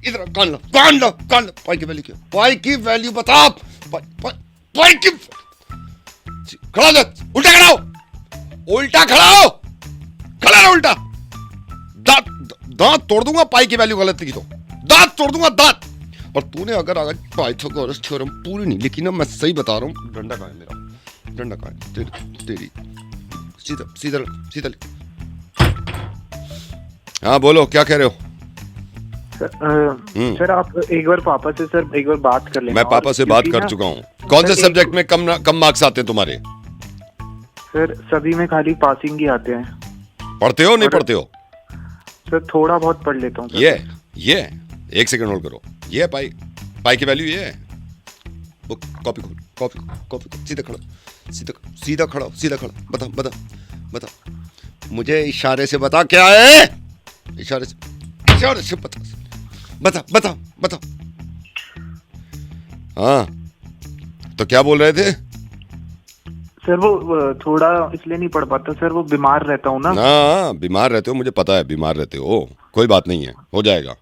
इधर कान लो। पाई की वैल्यू क्या? पाई की वैल्यू बताओ। पाई की खड़ा हो, उल्टा खड़ा हो, खड़ा रहो उल्टा। दांत तोड़ दूंगा पाई की वैल्यू गलत की तो, दांत तोड़ दूंगा दांत। और तूने अगर पाइथागोरस थ्योरम पूरी नहीं लिखी ना, मैं सही बता रहा हूँ। डंडा कहाँ है मेरा? डंडा कहाँ है? तेरी सीधा। हाँ बोलो, क्या कह रहे हो? सर आप एक बार पापा से सर एक बार बात कर लेना। मैं पापा से बात कर चुका हूँ। कौन से सब्जेक्ट में कम मार्क्स आते हैं तुम्हारे? सर सभी में खाली पासिंग ही आते हैं। पढ़ते हो नहीं पढ़ते हो? सर थोड़ा बहुत पढ़ लेता हूँ। ये 1 सेकंड होल्ड करो। ये पाई की वैल्यू ये है। बुक कॉपी खोल, सीधा खड़ा। बता। मुझे इशारे से बता क्या है। इशारे से बता। हाँ, तो क्या बोल रहे थे? सर वो थोड़ा इसलिए नहीं पढ़ पाता सर, वो बीमार रहता हूँ ना। हाँ, बीमार रहते हो, मुझे पता है बीमार रहते हो। कोई बात नहीं है, हो जाएगा।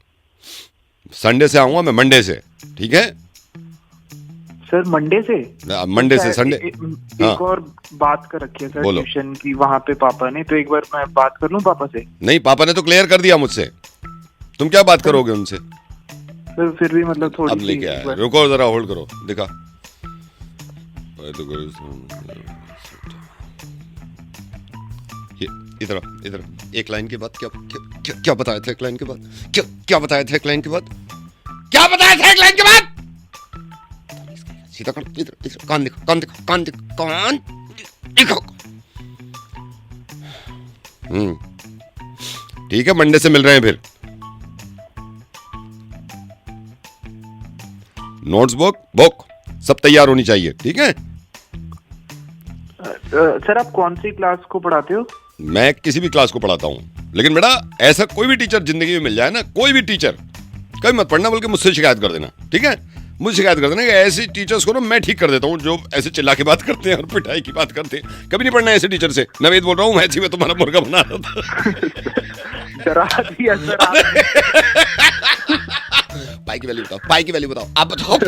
संडे से आऊंगा मैं, मंडे से, ठीक है? सर मंडे से संडे। एक और बात कर रखी है सर ट्यूशन की वहाँ पे पापा ने, तो एक बार मैं बात कर लूँ पापा से? नहीं, पापा ने तो क्लियर कर दिया मुझसे। तुम क्या बात करोगे उनसे? सर फिर भी मतलब थोड़ी अब लेके आया, रुको जरा, होल्ड करो, दिखा। इधर एक लाइन के बाद क्या बताया था? एक लाइन के बाद क्या बताया था? एक लाइन के बाद क्या बताया था? एक लाइन के बाद सीधा खड़ा, इधर कान दिखो। ठीक है, मंडे से मिल रहे हैं फिर। नोट्स बुक सब तैयार होनी चाहिए, ठीक है? सर आप कौन सी क्लास को पढ़ाते हो? मैं किसी भी क्लास को पढ़ाता हूँ, लेकिन बेटा ऐसा कोई भी टीचर जिंदगी में मिल जाए ना, कोई भी टीचर, कभी मत पढ़ना, बल्कि मुझसे शिकायत कर देना, ठीक है? मुझे शिकायत कर देना कि ऐसे टीचर्स को ना मैं ठीक कर देता हूँ, जो ऐसे चिल्ला के बात करते हैं और पिटाई की बात करते हैं। कभी नहीं पढ़ना ऐसे टीचर से। नवेद बोल रहा हूँ, मैं तुम्हारा मुर्गा बना रहा था। पाई की वैल्यू बताओ, आप बताओ।